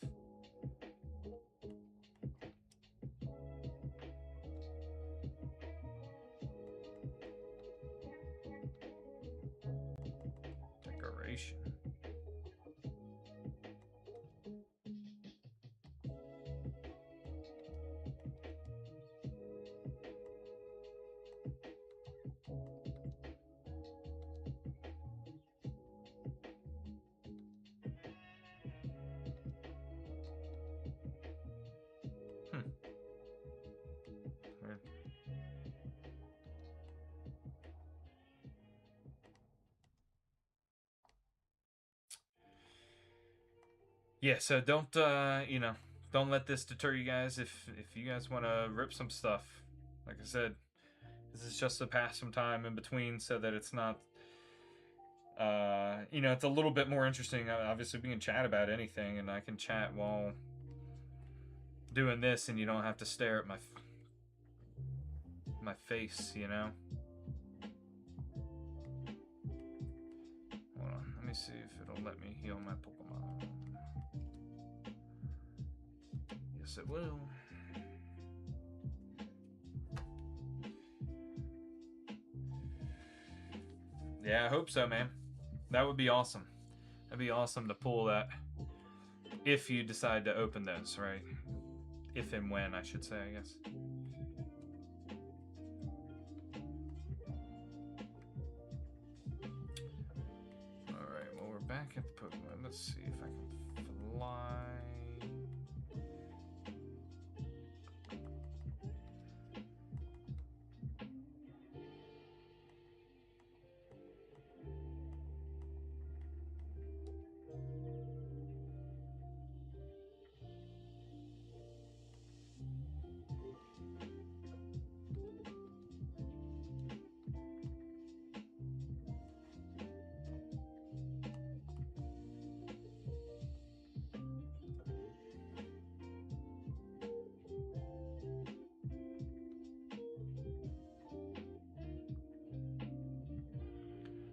Decoration. Yeah, so don't you know, don't let this deter you guys. If you guys want to rip some stuff, like I said, this is just to pass some time in between, so that it's not you know, it's a little bit more interesting. Obviously, we can chat about anything, and I can chat while doing this, and you don't have to stare at my face, you know. Hold on, let me see if it'll let me heal my Pokemon. Yes, it will. Yeah, I hope so, man. That would be awesome. That'd be awesome to pull that if you decide to open those, right? If and when, I should say, I guess. Alright, well, we're back at the Pokemon. Let's see if I can fly.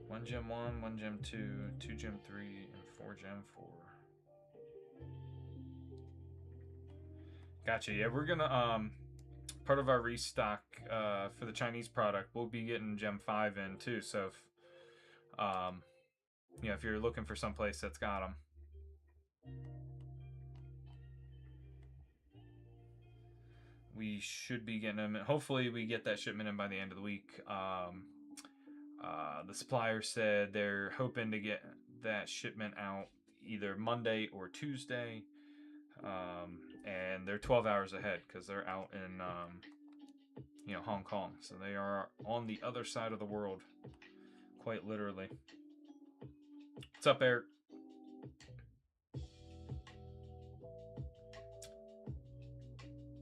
One Gem 1, 1 Gem 2, 2 Gem 3, and 4 Gem 4. Gotcha. Yeah, we're gonna part of our restock for the Chinese product, we'll be getting Gem 5 in too. So if you know, if you're looking for someplace that's got them, we should be getting them. Hopefully, we get that shipment in by the end of the week. The supplier said they're hoping to get that shipment out either Monday or Tuesday, and they're 12 hours ahead because they're out in you know, Hong Kong, so they are on the other side of the world, quite literally. What's up, Eric?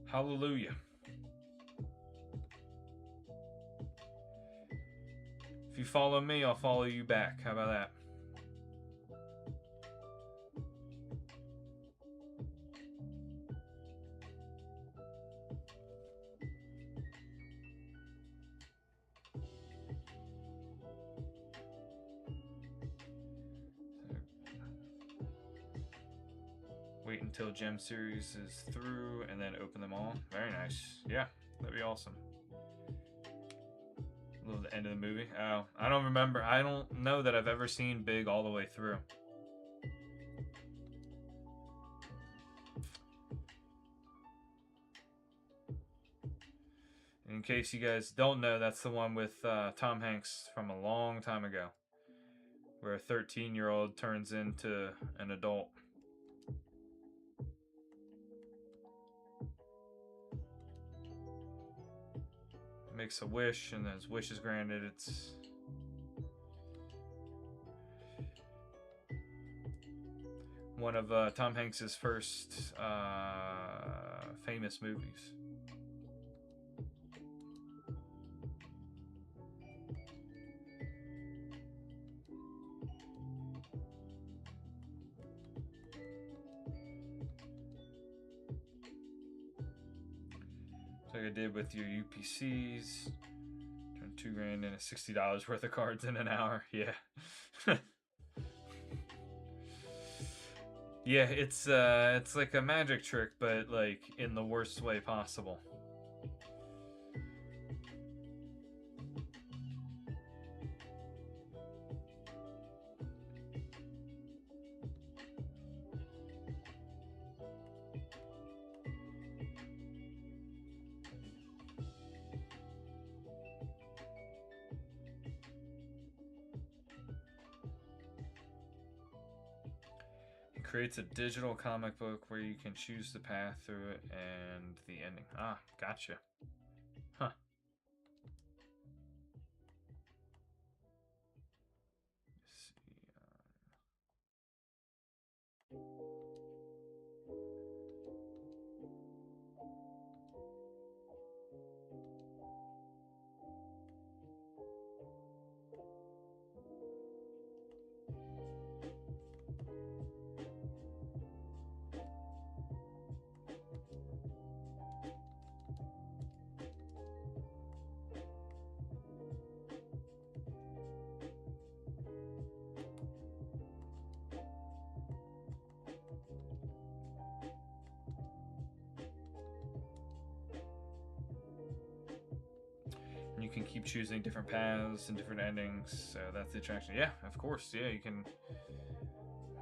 Hallelujah. If you follow me, I'll follow you back. How about that? Wait until Gem Series is through and then open them all. Very nice. Yeah, that'd be awesome. Love the end of the movie. Oh, I don't remember. I don't know that I've ever seen Big all the way through. In case you guys don't know, that's the one with Tom Hanks from a long time ago, where a 13-year-old turns into an adult. Makes a wish, and his wish is granted. It's one of Tom Hanks's first famous movies. Like I did with your UPCs. Turn $2,000 into $60 worth of cards in an hour. Yeah. Yeah, it's like a magic trick, but like in the worst way possible. Creates a digital comic book where you can choose the path through it and the ending. Ah, gotcha. Huh. Let's see. can keep choosing different paths and different endings. So that's the attraction. Yeah, of course. Yeah, you can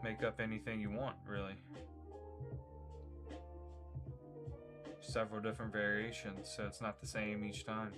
make up anything you want, really. Several different variations, so it's not the same each time.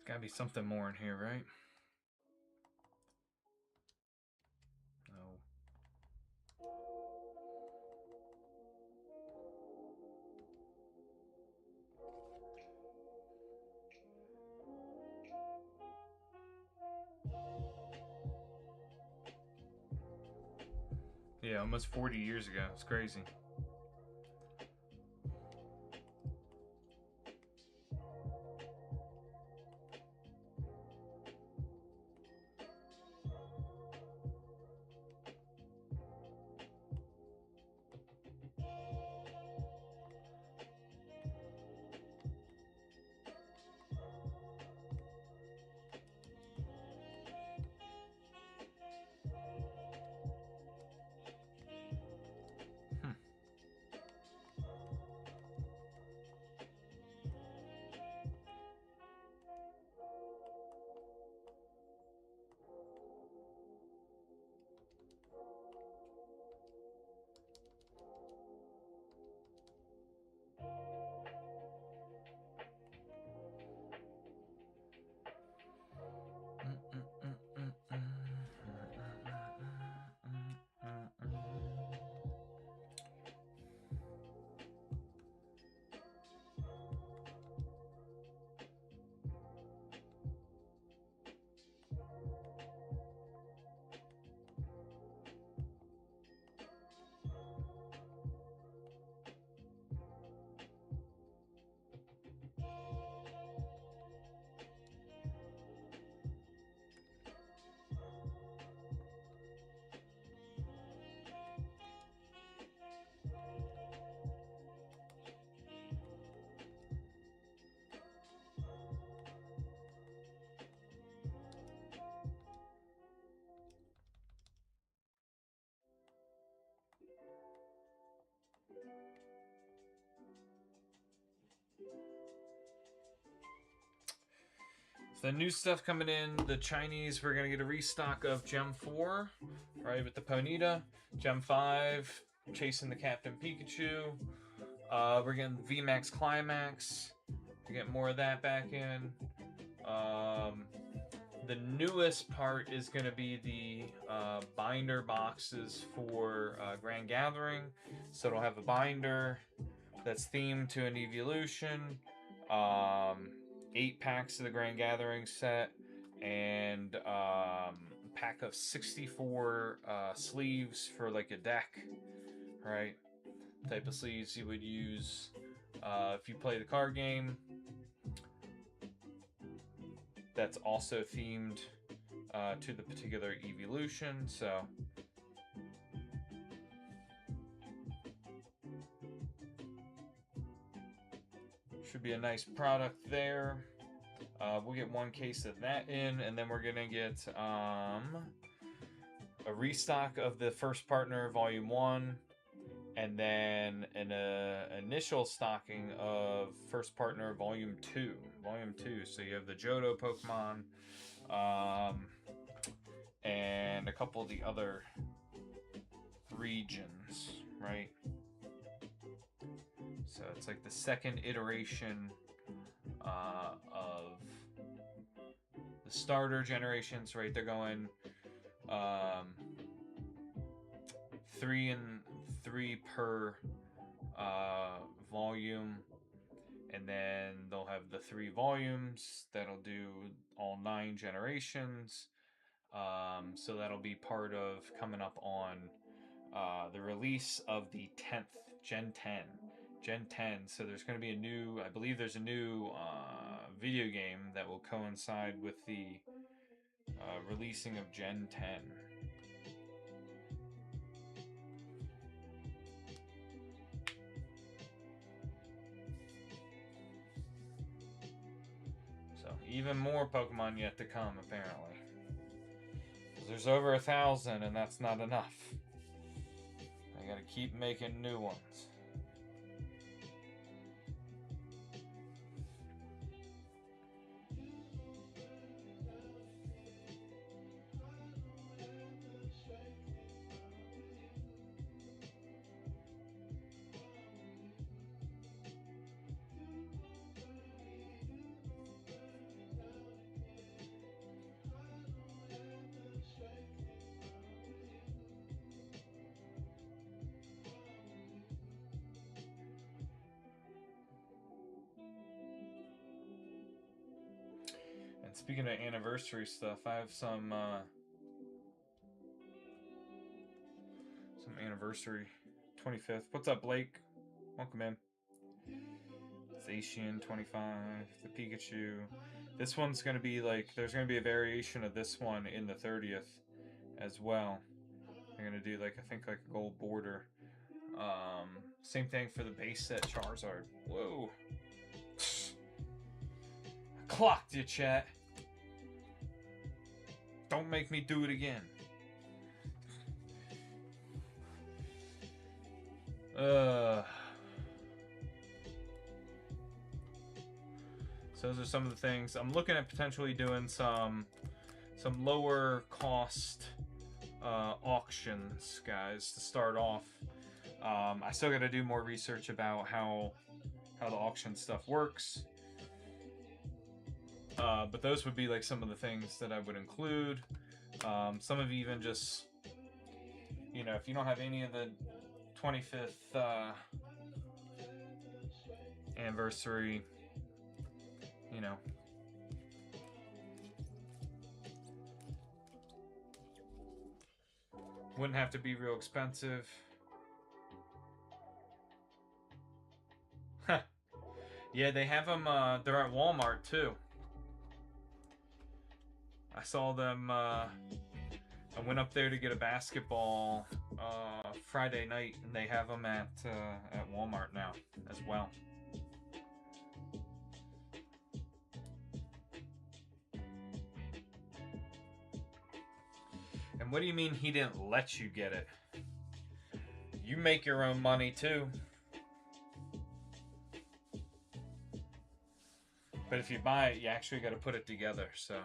Gotta be something more in here, right? No. Yeah, almost 40 years ago. It's crazy. So the new stuff coming in, the Chinese, we're going to get a restock of Gem 4, right, with the Ponyta. Gem 5, chasing the Captain Pikachu. We're getting VMAX Climax to get more of that back in. The newest part is going to be the binder boxes for Grand Gathering. So it'll have a binder that's themed to an evolution. 8 packs of the Grand Gathering set, and a pack of 64 sleeves for like a deck, right? Type of sleeves you would use if you play the card game. That's also themed to the particular evolution, so should be a nice product there. We'll get 1 case of that in, and then we're gonna get a restock of the First Partner Volume 1, and then an initial stocking of First Partner Volume 2. So you have the Johto Pokemon, and a couple of the other regions, right? So it's like the second iteration of the starter generations, right? They're going 3 and 3 per volume, and then they'll have the 3 volumes that'll do all 9 generations. So that'll be part of coming up on the release of the 10th Gen 10. So there's going to be a new, I believe there's a new video game that will coincide with the releasing of Gen 10. So even more Pokemon yet to come, apparently. There's over 1,000, and that's not enough. I gotta keep making new ones. And speaking of anniversary stuff, I have some anniversary 25th. What's up, Blake? Welcome in. Zacian 25, the Pikachu. This one's gonna be like, there's gonna be a variation of this one in the 30th as well. I'm gonna do like, I think like a gold border. Same thing for the base set Charizard. Whoa. Clocked you, chat. Don't make me do it again. So those are some of the things. I'm looking at potentially doing some lower cost auctions, guys, to start off. I still got to do more research about how the auction stuff works. But those would be like some of the things that I would include. Some of even just, you know, if you don't have any of the 25th anniversary, you know, wouldn't have to be real expensive. Yeah, they have them, they're at Walmart too. I saw them, I went up there to get a basketball Friday night, and they have them at Walmart now as well. And what do you mean he didn't let you get it? You make your own money too. But if you buy it, you actually got to put it together. So.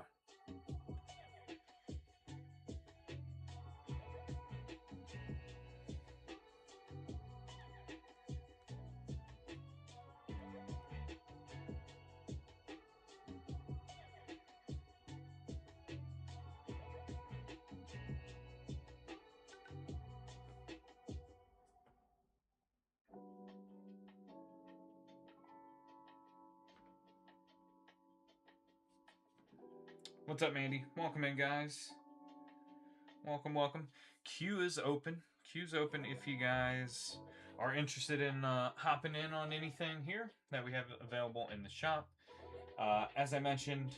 What's up, Mandy? Welcome in, guys. Welcome, welcome. Queue is open. Queue's open if you guys are interested in hopping in on anything here that we have available in the shop. As I mentioned,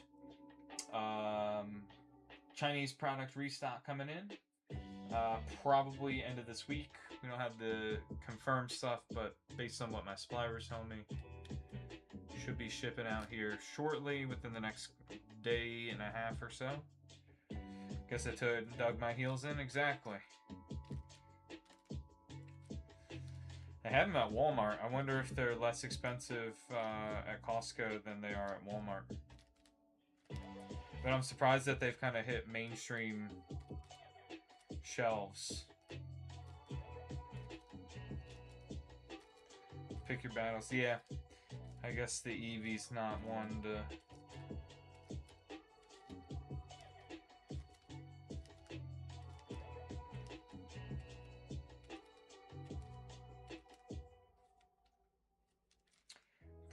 Chinese product restock coming in. Probably end of this week. We don't have the confirmed stuff, but based on what my suppliers tell me, should be shipping out here shortly within the next day and a half or so. Guess I dug my heels in, exactly. They have them at Walmart. I wonder if they're less expensive at Costco than they are at Walmart. But I'm surprised that they've kind of hit mainstream shelves. Pick your battles. Yeah, I guess the Eevee's not one to...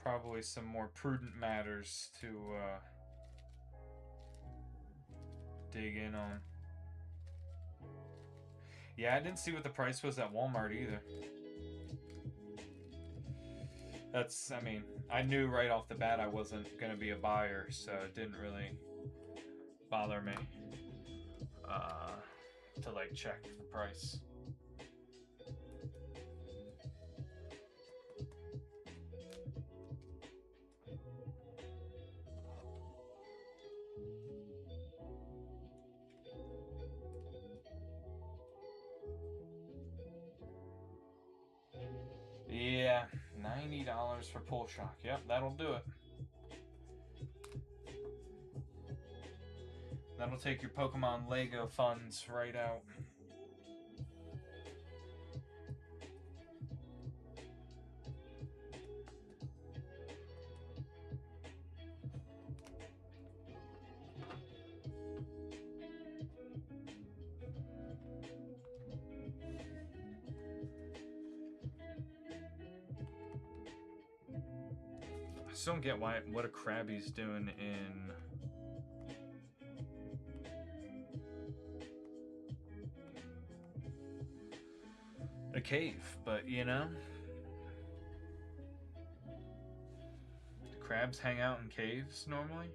Probably some more prudent matters to dig in on. Yeah, I didn't see what the price was at Walmart either. That's, I mean, I knew right off the bat I wasn't going to be a buyer, so it didn't really bother me to like check the price. Yeah, $90 for Pull Shock. Yep, that'll do it. That'll take your Pokemon Lego funds right out. I just don't get what a Krabby's doing in a cave, but you know, do crabs hang out in caves normally?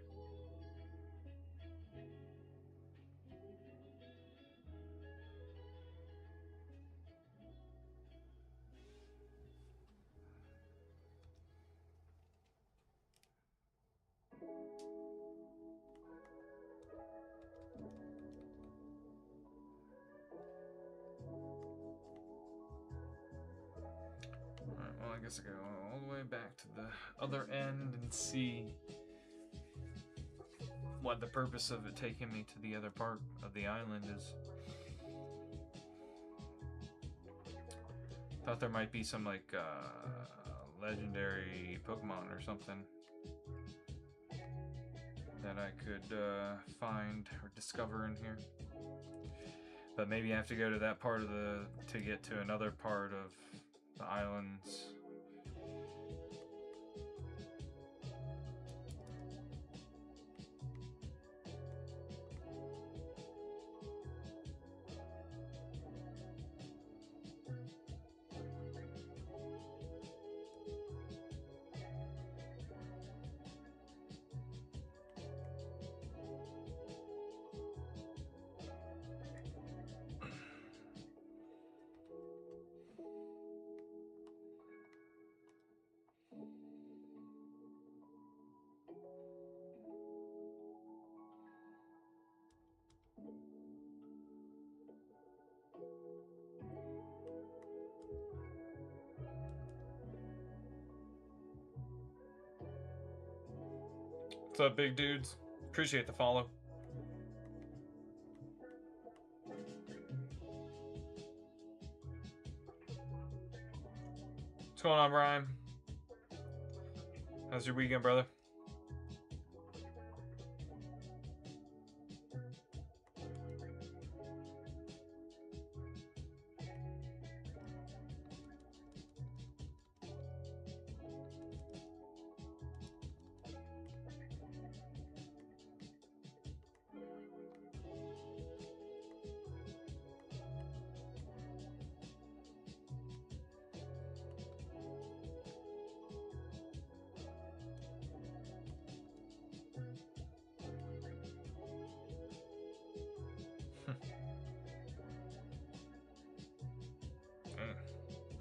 Alright, well, I guess I go all the way back to the other end and see what the purpose of it taking me to the other part of the island is. Thought there might be some like legendary Pokemon or something that I could find or discover in here. But maybe I have to go to that part of to get to another part of the islands. What's up, big dudes? Appreciate the follow. What's going on, Brian? How's your weekend, brother?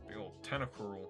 Big old tentacle.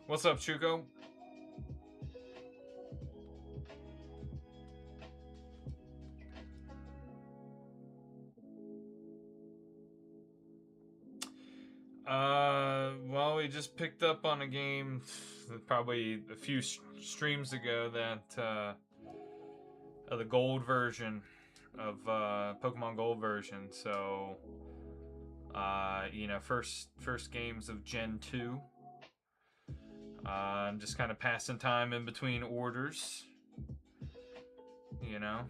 What's up, Chuko? Well, we just picked up on a game probably a few streams ago that the gold version of Pokemon Gold version. So, you know, first games of Gen 2. I'm just kind of passing time in between orders. You know,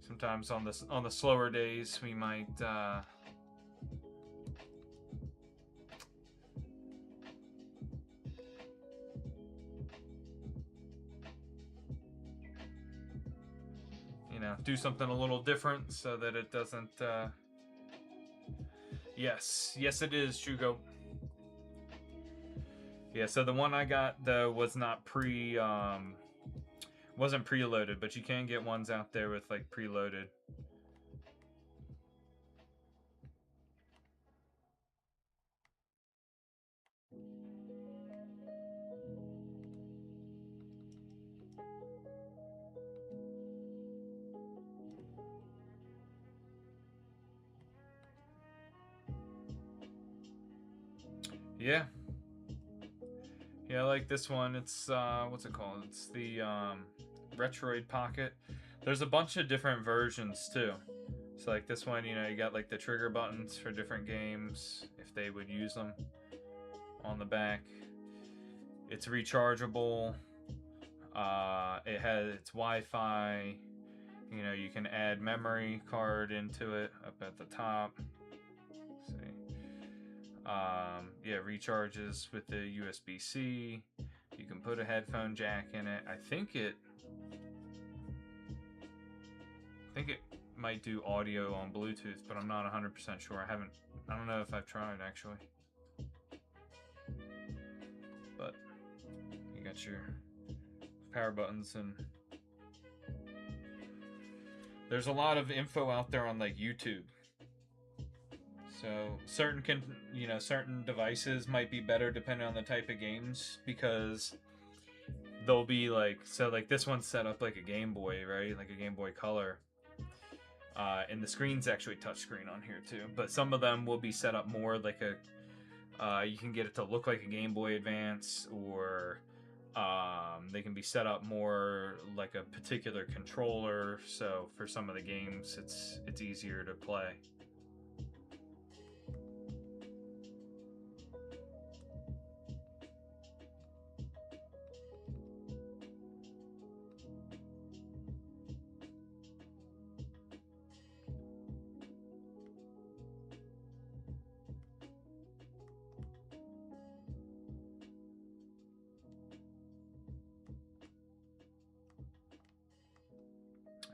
sometimes on the slower days we might you know, do something a little different so that it doesn't yes it is, Chugo. Yeah, so the one I got though was not wasn't preloaded, but you can get ones out there with like preloaded. Yeah. Yeah, I like this one. It's what's it called? It's the Retroid Pocket. There's a bunch of different versions too. So like this one, you know, you got like the trigger buttons for different games if they would use them on the back. It's rechargeable. It has its Wi-Fi. You know, you can add memory card into it up at the top. Let's see. Yeah, recharges with the USB-C. You can put a headphone jack in it. I think it might do audio on Bluetooth, but I'm not 100% sure. I don't know if I've tried actually. But you got your power buttons, and there's a lot of info out there on like YouTube. So certain devices might be better depending on the type of games, because they'll be like, so like this one's set up like a Game Boy, right? Like a Game Boy Color. And the screen's actually touchscreen on here too. But some of them will be set up more like a, you can get it to look like a Game Boy Advance, or they can be set up more like a particular controller. So for some of the games, it's easier to play.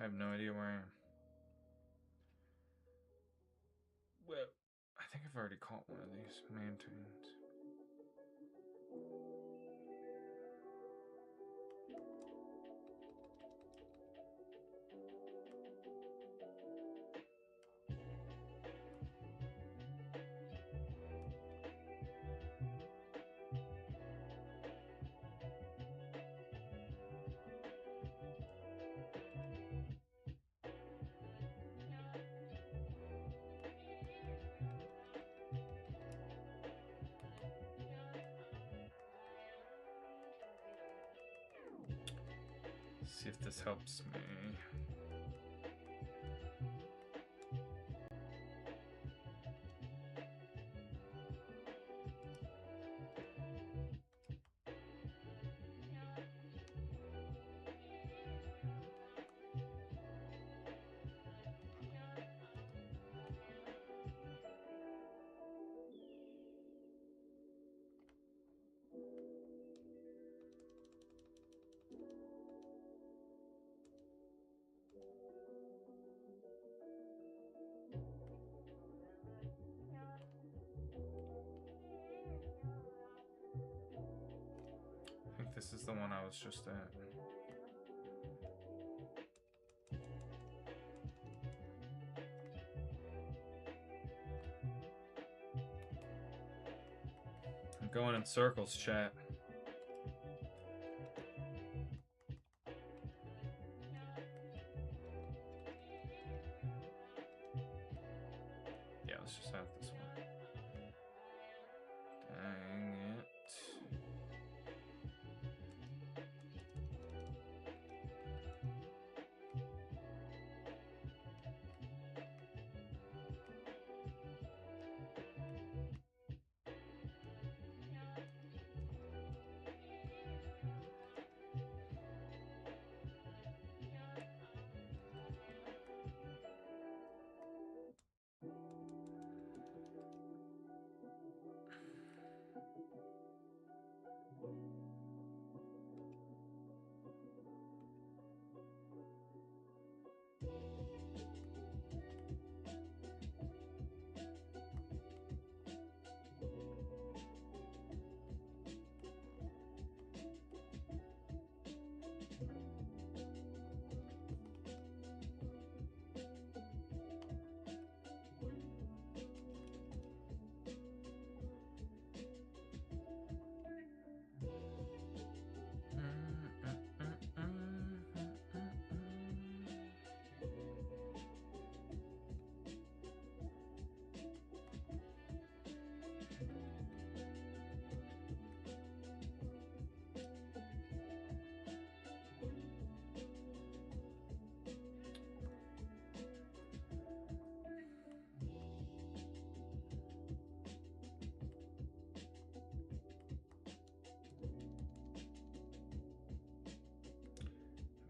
have no idea where I am. Well, I think I've already caught one of these mantoons. See if this helps me. I think this is the one I was just at. I'm going in circles, chat. Yeah, let's just have this one. Dang it.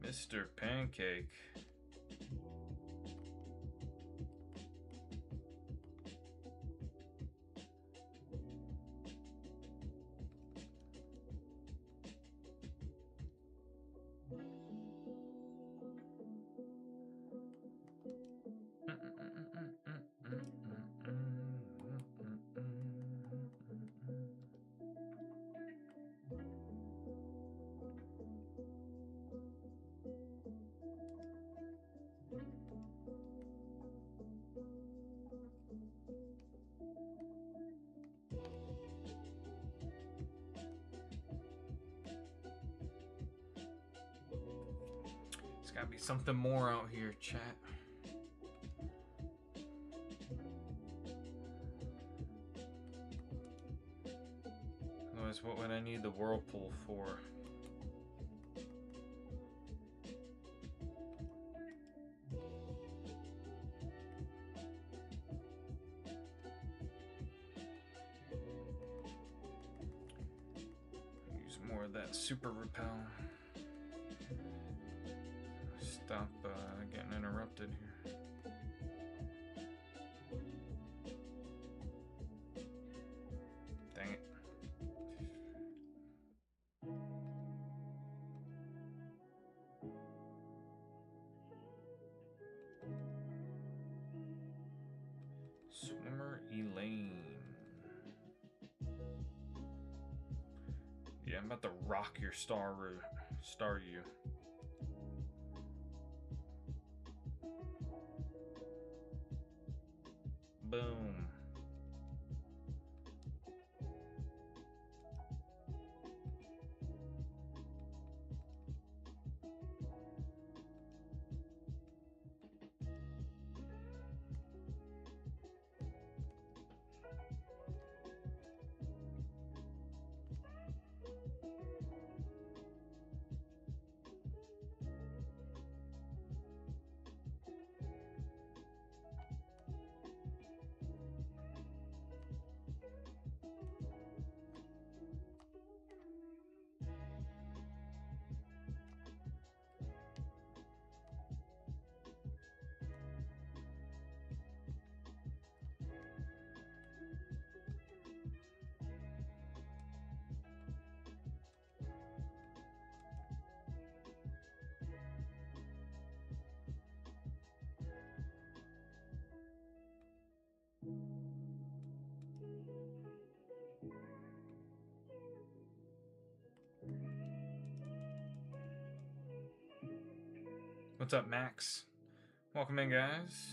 Mr. Pancake. There's gotta be something more out here, chat. Otherwise, what would I need the whirlpool for? Use more of that super repel. Stop getting interrupted here. Dang it. Swimmer Elaine. Yeah, I'm about to rock your star you. Boom. What's up, Max? Welcome in, guys.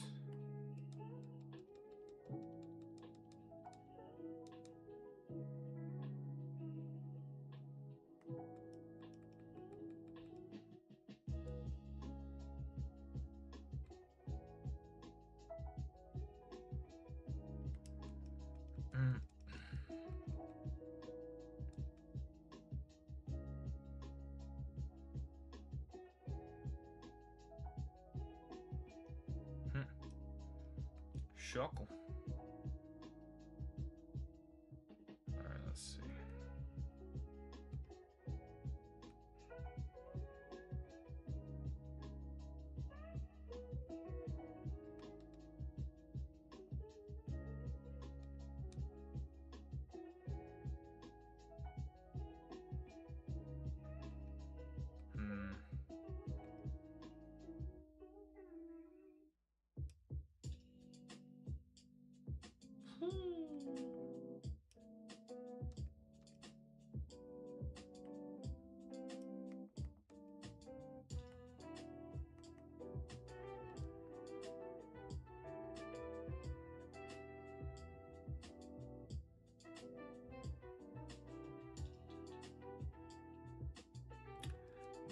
Shuckle. Alright, let's see.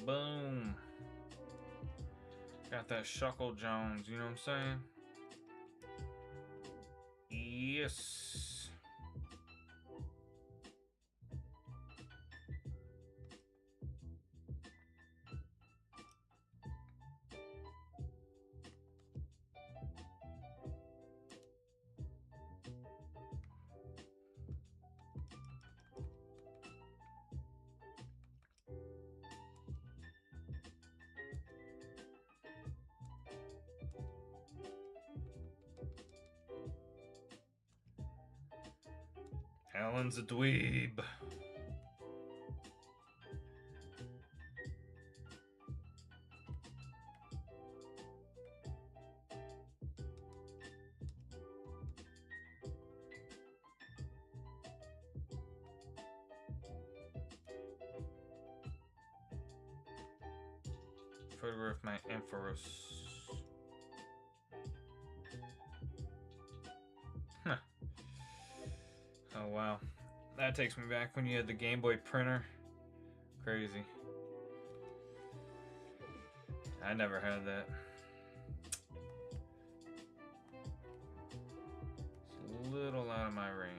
Boom. Got that Shuckle Jones, you know what I'm saying? Yes. Alan's a dweeb. Photograph my Ampharos. Huh. Oh wow. That takes me back when you had the Game Boy printer. Crazy. I never had that. It's a little out of my range.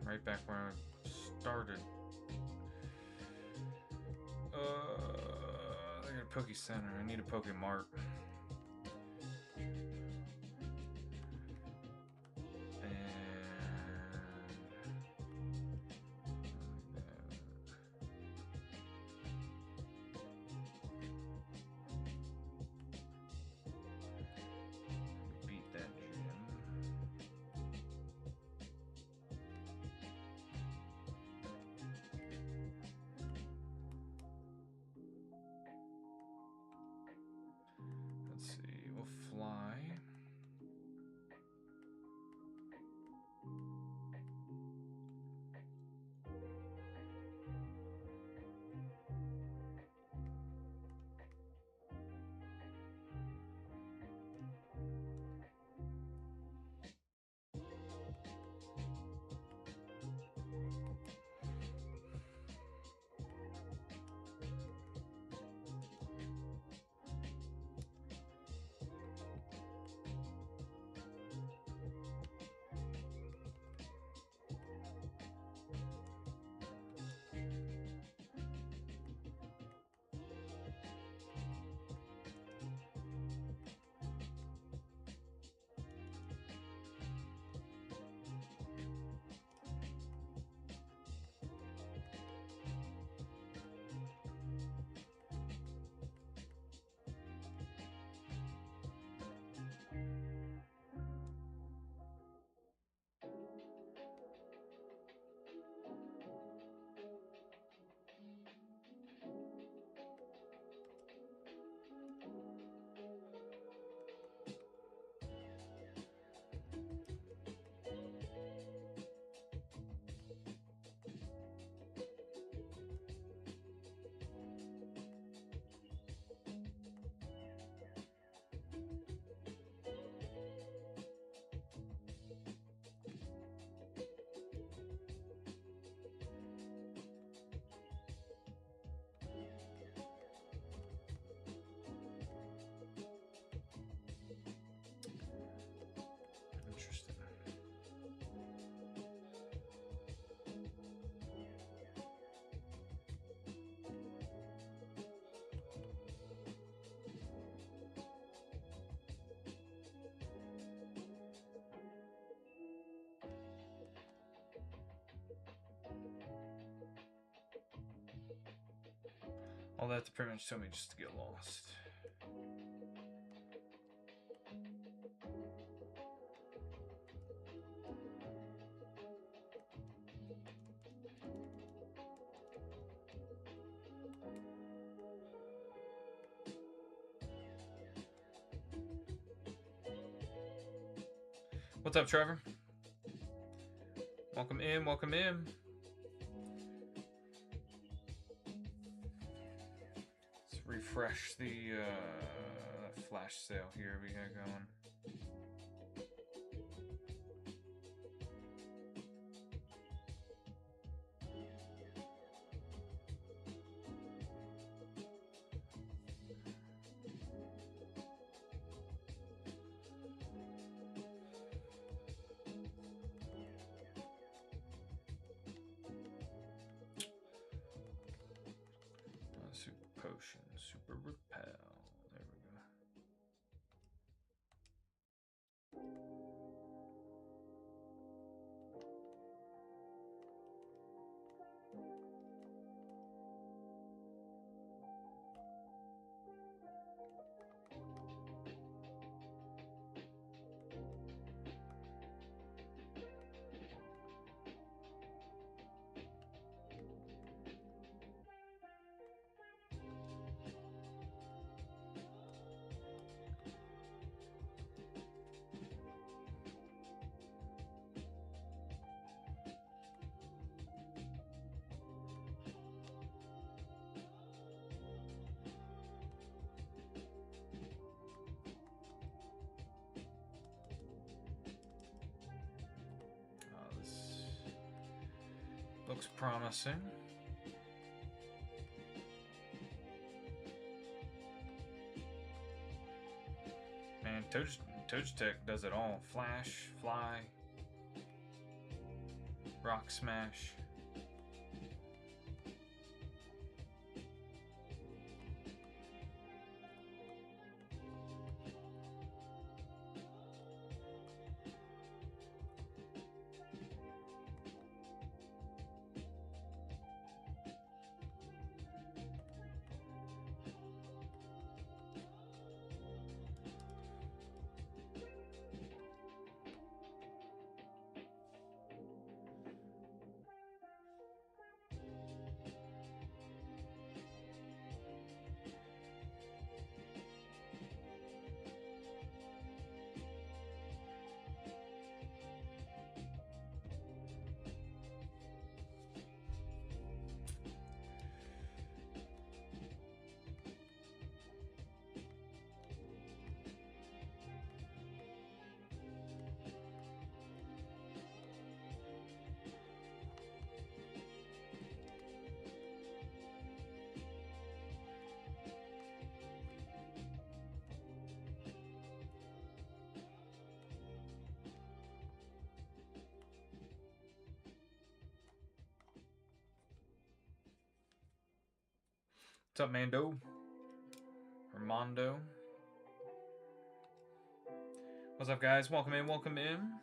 Right back where I started. I got a Poke Center. I need a Poke Mart. Beat that gym. Let's see, we'll fly. Interesting. All that to pretty much tell me just to get lost. What's up, Trevor? Welcome in, welcome in. Let's refresh the flash sale here we got going. Super potion, super repel. There we go. Looks promising. Man, Togetic does it all. Flash, fly, rock smash. What's up, Mando? Armando. What's up, guys? Welcome in, welcome in.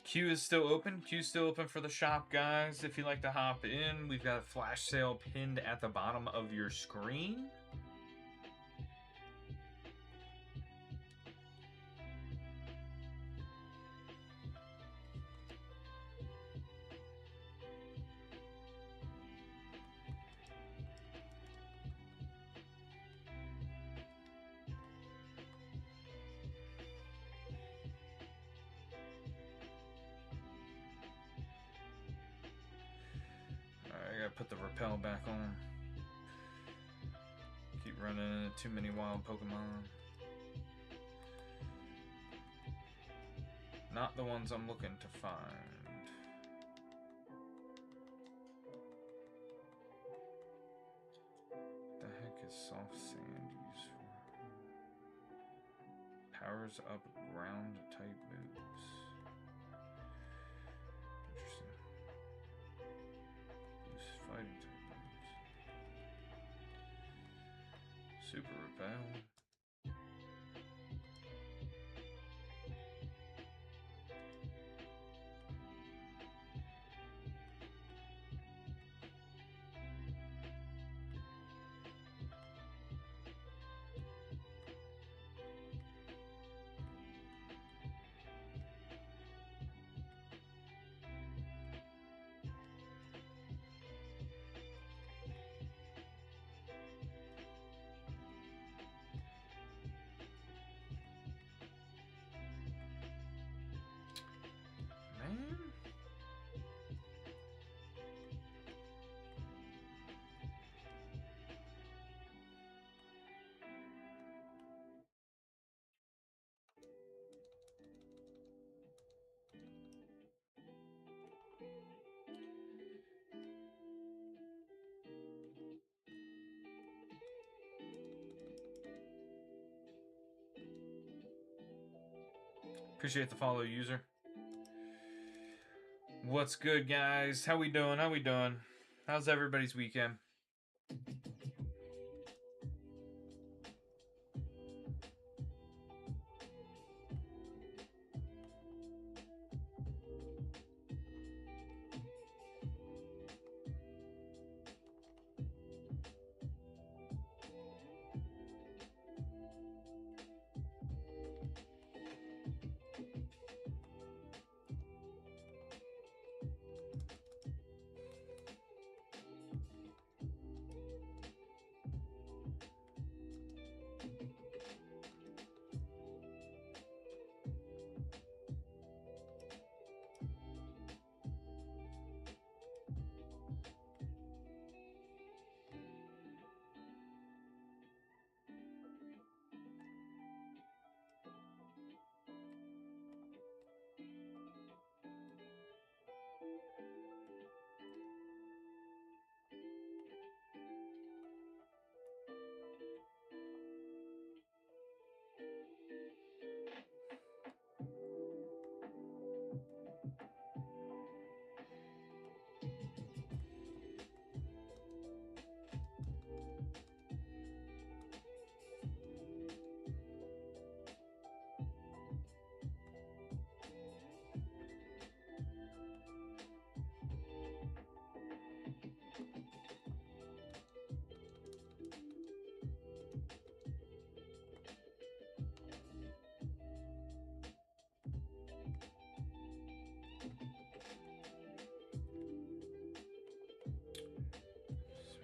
Queue is still open. Queue's still open for the shop, guys. If you'd like to hop in, we've got a flash sale pinned at the bottom of your screen. I gotta put the rappel back on. Keep running into too many wild Pokemon. Not the ones I'm looking to find. The heck is soft sand used for? Powers up ground type moves. Interesting. Fighting type moves. Super repel. Man. Appreciate the follow, user. What's good, guys? How we doing? How we doing? How's everybody's weekend?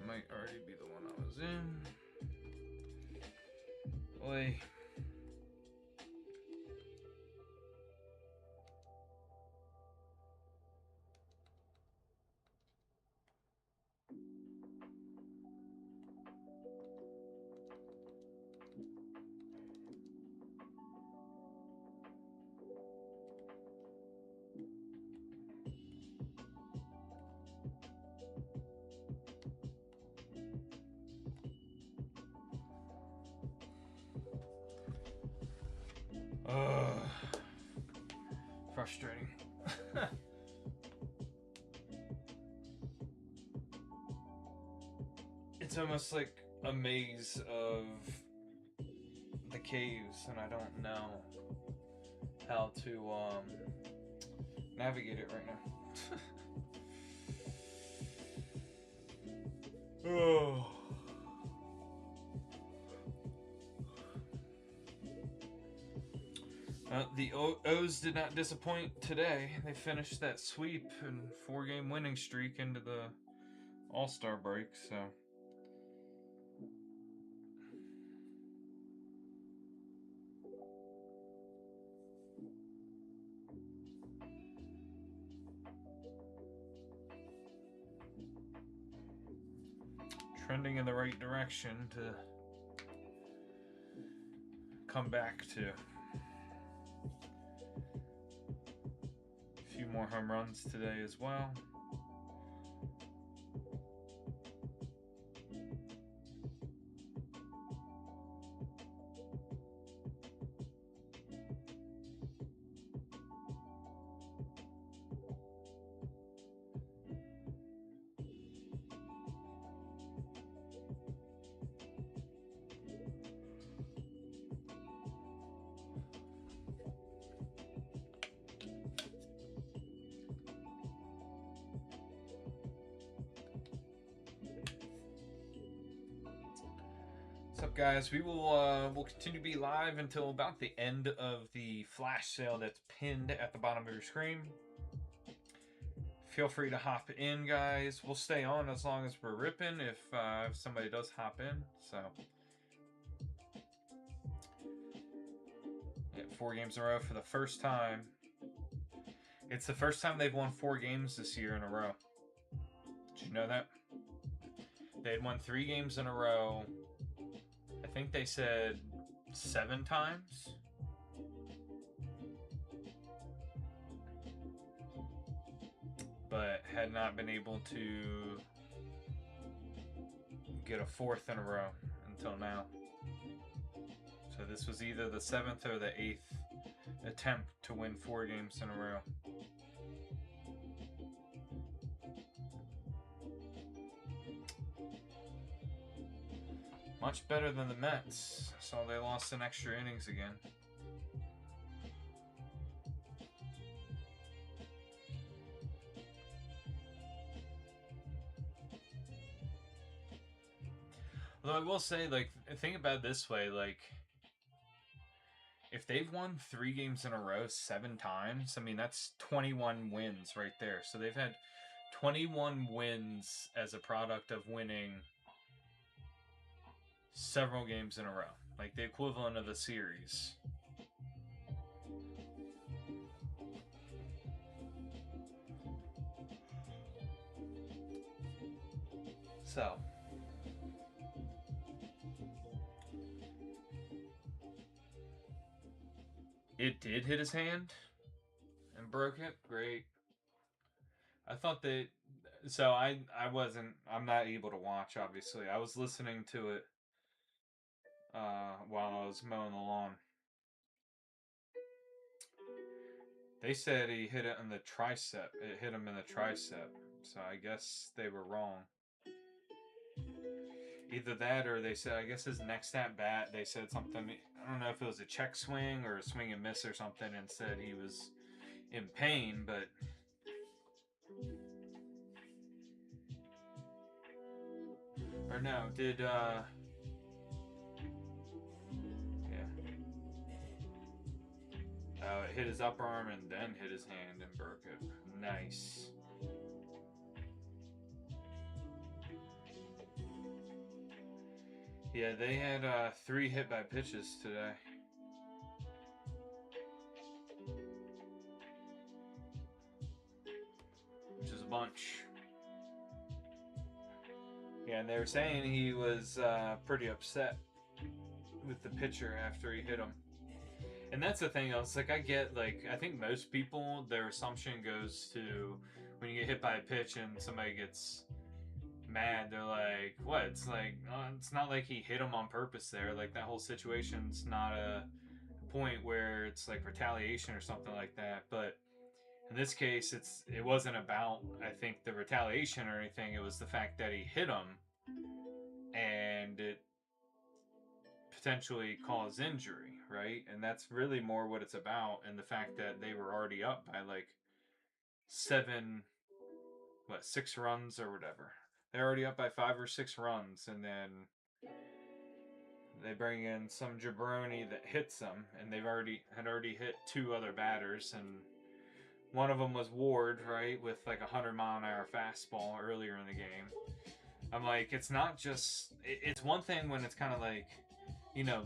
Might already be the one I was in. Boy. Frustrating. it's almost like a maze of the caves, and I don't know how to navigate it right now. Oh. The O's did not disappoint today. They finished that sweep and 4-game winning streak into the All-Star break, so. Trending in the right direction to come back to. A few more home runs today as well. What's up, guys? We will we'll continue to be live until about the end of the flash sale that's pinned at the bottom of your screen. Feel free to hop in, guys. We'll stay on as long as we're ripping if somebody does hop in. So, yeah, 4 games in a row for the first time. It's the first time they've won 4 games this year in a row. Did you know that? They had won 3 games in a row. I think they said 7 times. But had not been able to get a 4th in a row until now. So this was either the 7th or the 8th attempt to win 4 games in a row. Much better than the Mets. So they lost in extra innings again. Although I will say, like, think about it this way, like, if they've won 3 games in a row 7 times, I mean, that's 21 wins right there. So they've had 21 wins as a product of winning several games in a row. Like, the equivalent of the series. So. It did hit his hand and broke it. Great. I thought that. So I'm not able to watch, obviously. I was listening to it while I was mowing the lawn. They said he hit it in the tricep. It hit him in the tricep. So I guess they were wrong. Either that or they said, I guess his next at bat, they said something. I don't know if it was a check swing or a swing and miss or something, and said he was in pain, but. Or no, did, yeah. It hit his upper arm and then hit his hand and broke it. Nice. Yeah, they had 3 hit by pitches today. Which is a bunch. Yeah, and they were saying he was pretty upset with the pitcher after he hit him. And that's the thing, I was like, I get, like, I think most people, their assumption goes to when you get hit by a pitch and somebody gets mad, they're like, what? It's like, it's not like he hit him on purpose there. Like, that whole situation's not a point where it's like retaliation or something like that. But in this case, it wasn't about, I think, the retaliation or anything. It was the fact that he hit him and it potentially cause injury, right? And that's really more what it's about. And the fact that they were already up by like seven, what, 6 runs or whatever. They're already up by 5 or 6 runs, and then they bring in some jabroni that hits them, and they've already hit 2 other batters, and one of them was Ward, right, with like 100-mile-an-hour fastball earlier in the game. I'm like, it's not just. It's one thing when it's kind of like,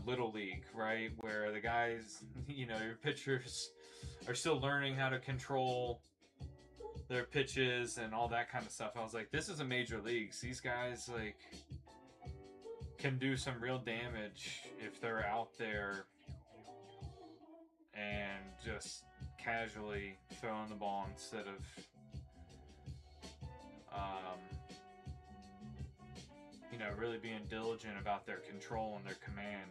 little league, right, where the guys, your pitchers are still learning how to control their pitches and all that kind of stuff. I was like, this is a major leagues. These guys like can do some real damage if they're out there and just casually throwing the ball instead of really being diligent about their control and their command.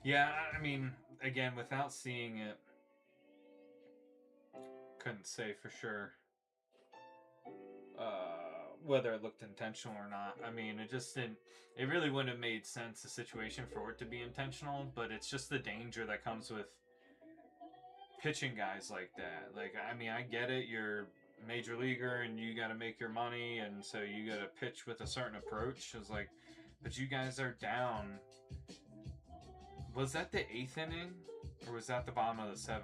Yeah, I mean, again, without seeing it, couldn't say for sure whether it looked intentional or not. I mean, it just didn't. It really wouldn't have made sense, the situation, for it to be intentional, but it's just the danger that comes with pitching guys like that. Like, I mean, I get it. You're a major leaguer and you got to make your money, and so you got to pitch with a certain approach. It's like, but you guys are down. Was that the 8th inning, or was that the bottom of the 7th?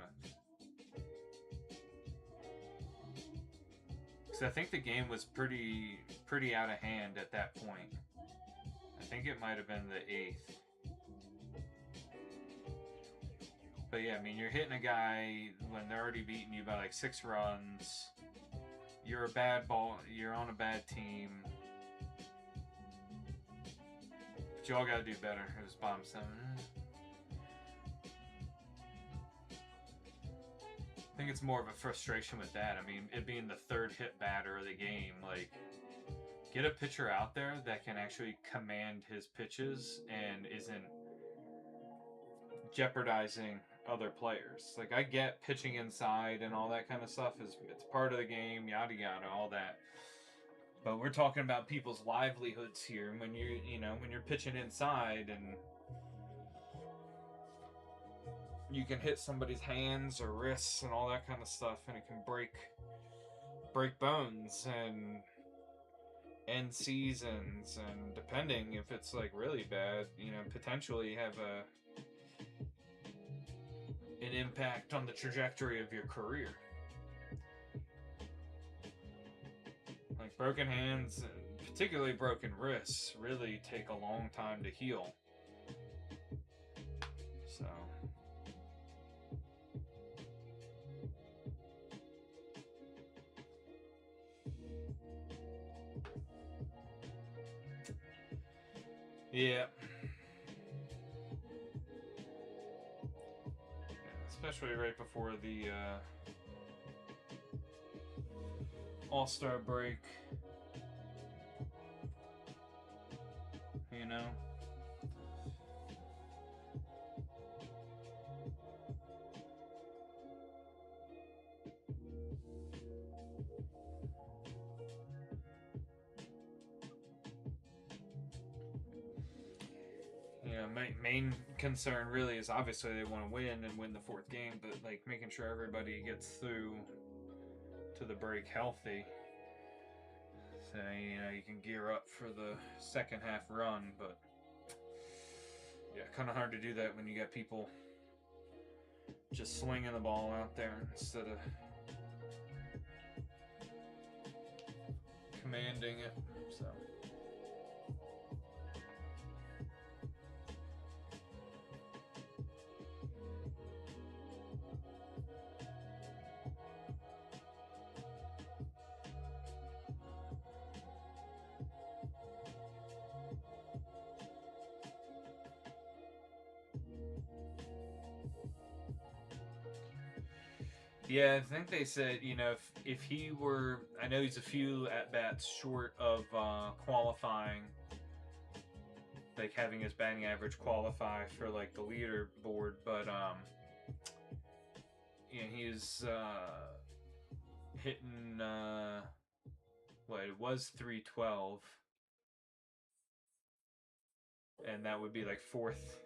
Because I think the game was pretty out of hand at that point. I think it might have been the 8th. But yeah, I mean, you're hitting a guy when they're already beating you by like 6 runs. You're a bad ball. You're on a bad team. But you all got to do better. It was bottom 7. I think it's more of a frustration with that. I mean, it being the 3rd hit batter of the game, like, get a pitcher out there that can actually command his pitches and isn't jeopardizing other players. Like, I get pitching inside and all that kind of stuff it's part of the game, yada yada, all that. But we're talking about people's livelihoods here. When you're pitching inside and you can hit somebody's hands or wrists and all that kind of stuff, and it can break bones and end seasons, and depending if it's like really bad, potentially have an impact on the trajectory of your career. Like, broken hands, and particularly broken wrists, really take a long time to heal. So yeah. Especially right before the All-Star break. Main concern really is obviously they want to win and win the 4th game, but like making sure everybody gets through to the break healthy. So you can gear up for the second half run, but yeah, kind of hard to do that when you got people just swinging the ball out there instead of commanding it. So. Yeah, I think they said, if he were, I know he's a few at-bats short of qualifying, like having his batting average qualify for like the leaderboard, but Yeah, he's hitting what, it was 312, and that would be like fourth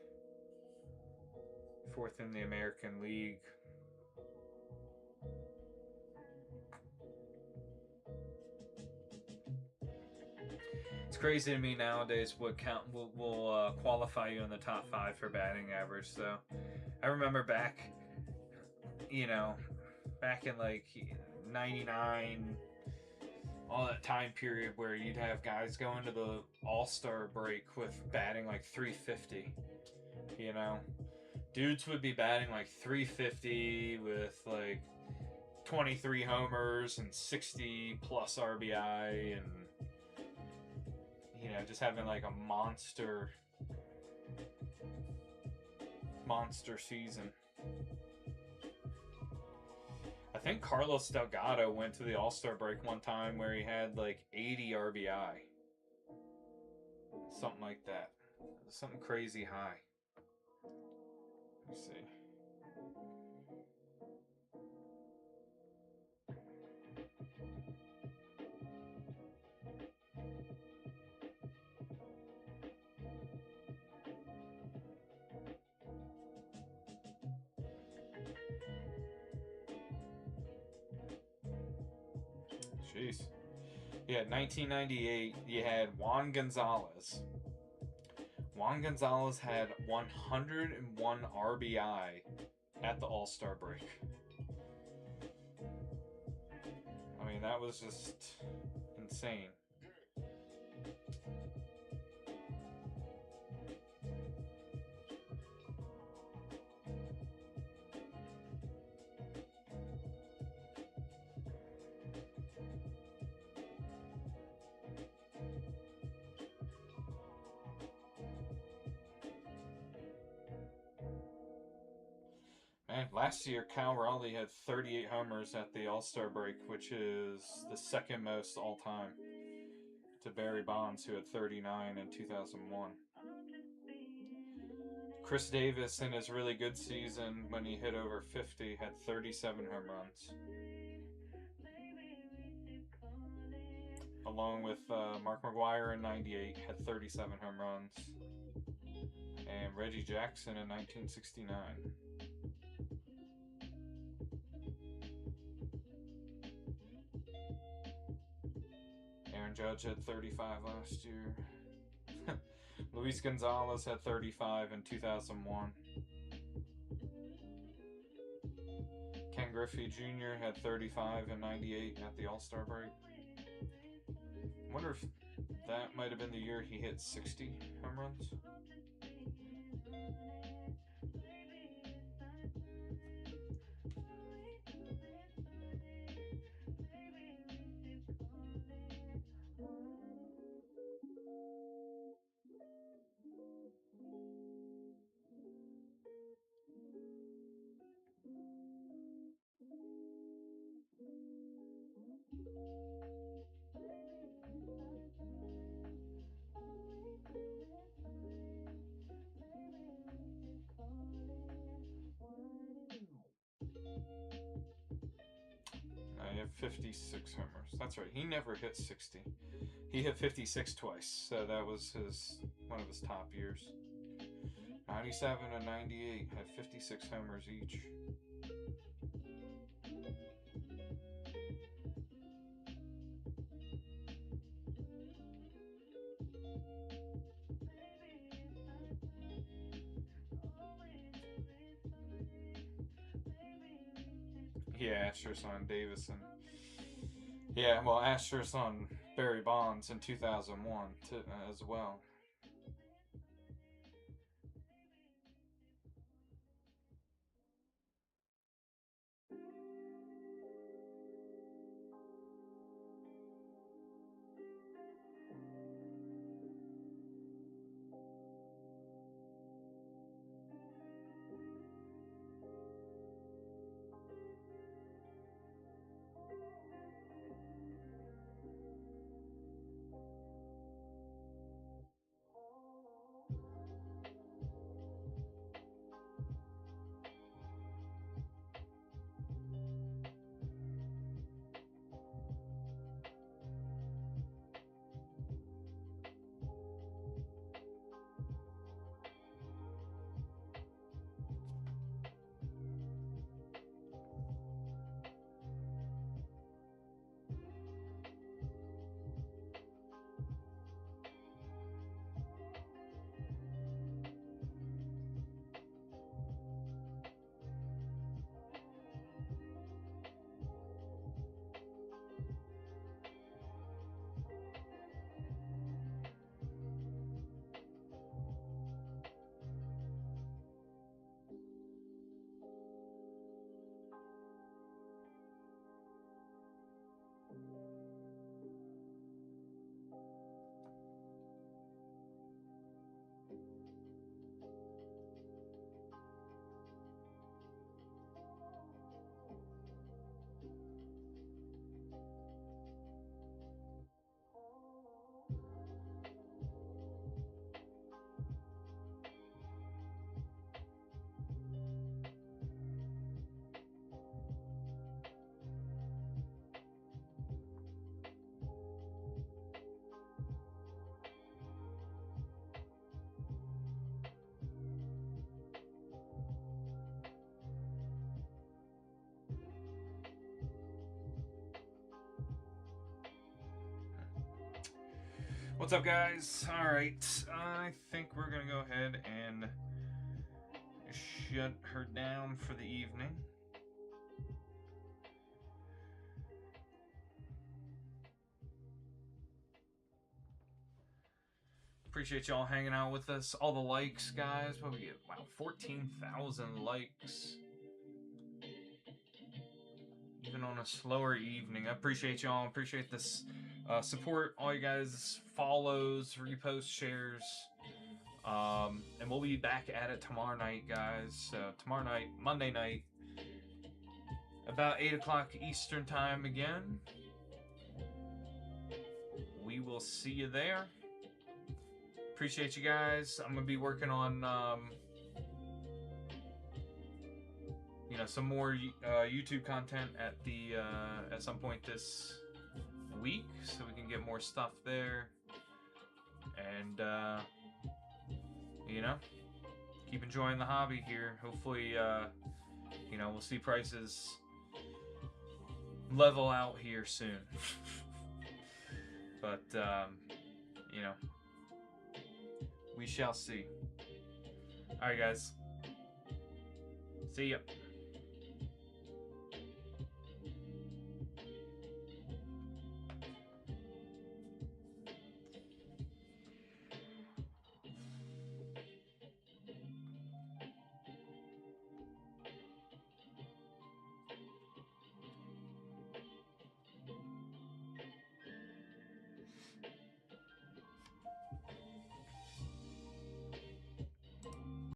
in the American League. It's crazy to me nowadays what count will qualify you in the top 5 for batting average. So I remember back, you know, back in like 99, all that time period where you'd have guys going to the All-Star break with batting like 350, you know. Dudes would be batting like 350 with like 23 homers and 60 plus RBI, and you know, just having like a monster season. I think Carlos Delgado went to the All-Star break one time where he had like 80 RBI. Something like that. Something crazy high. Let me see. Jeez. Yeah, 1998, you had Juan Gonzalez. Juan Gonzalez had 101 RBI at the All-Star break. I mean, that was just insane. Man, last year Cal Raleigh had 38 homers at the All-Star break, which is the second most all-time to Barry Bonds, who had 39 in 2001. Chris Davis, in his really good season when he hit over 50, had 37 home runs. Along with Mark McGwire in 98, had 37 home runs. And Reggie Jackson in 1969. Aaron Judge had 35 last year. Luis Gonzalez had 35 in 2001. Ken Griffey Jr. had 35 in 98 at the All-Star break. I wonder if that might have been the year he hit 60 home runs. He had 56 homers. That's right. He never hit 60. He hit 56 twice, so that was one of his top years. 97 and 98 had 56 homers each. Yeah, Asher's on Davison. Yeah, well, Asher's on Barry Bonds in 2001 as well. What's up, guys? All right, I think we're gonna go ahead and shut her down for the evening. Appreciate y'all hanging out with us. All the likes, guys. What we get? Wow, 14,000 likes. Even on a slower evening. I appreciate y'all. Appreciate this support. All you guys follows, reposts, shares. And we'll be back at it tomorrow night, guys. Tomorrow night, Monday night, about 8 o'clock Eastern time again. We will see you there. Appreciate you guys. I'm gonna be working on some more YouTube content at some point this week, so we can get more stuff there, and keep enjoying the hobby here. Hopefully, we'll see prices level out here soon. But we shall see. All right, guys. See ya.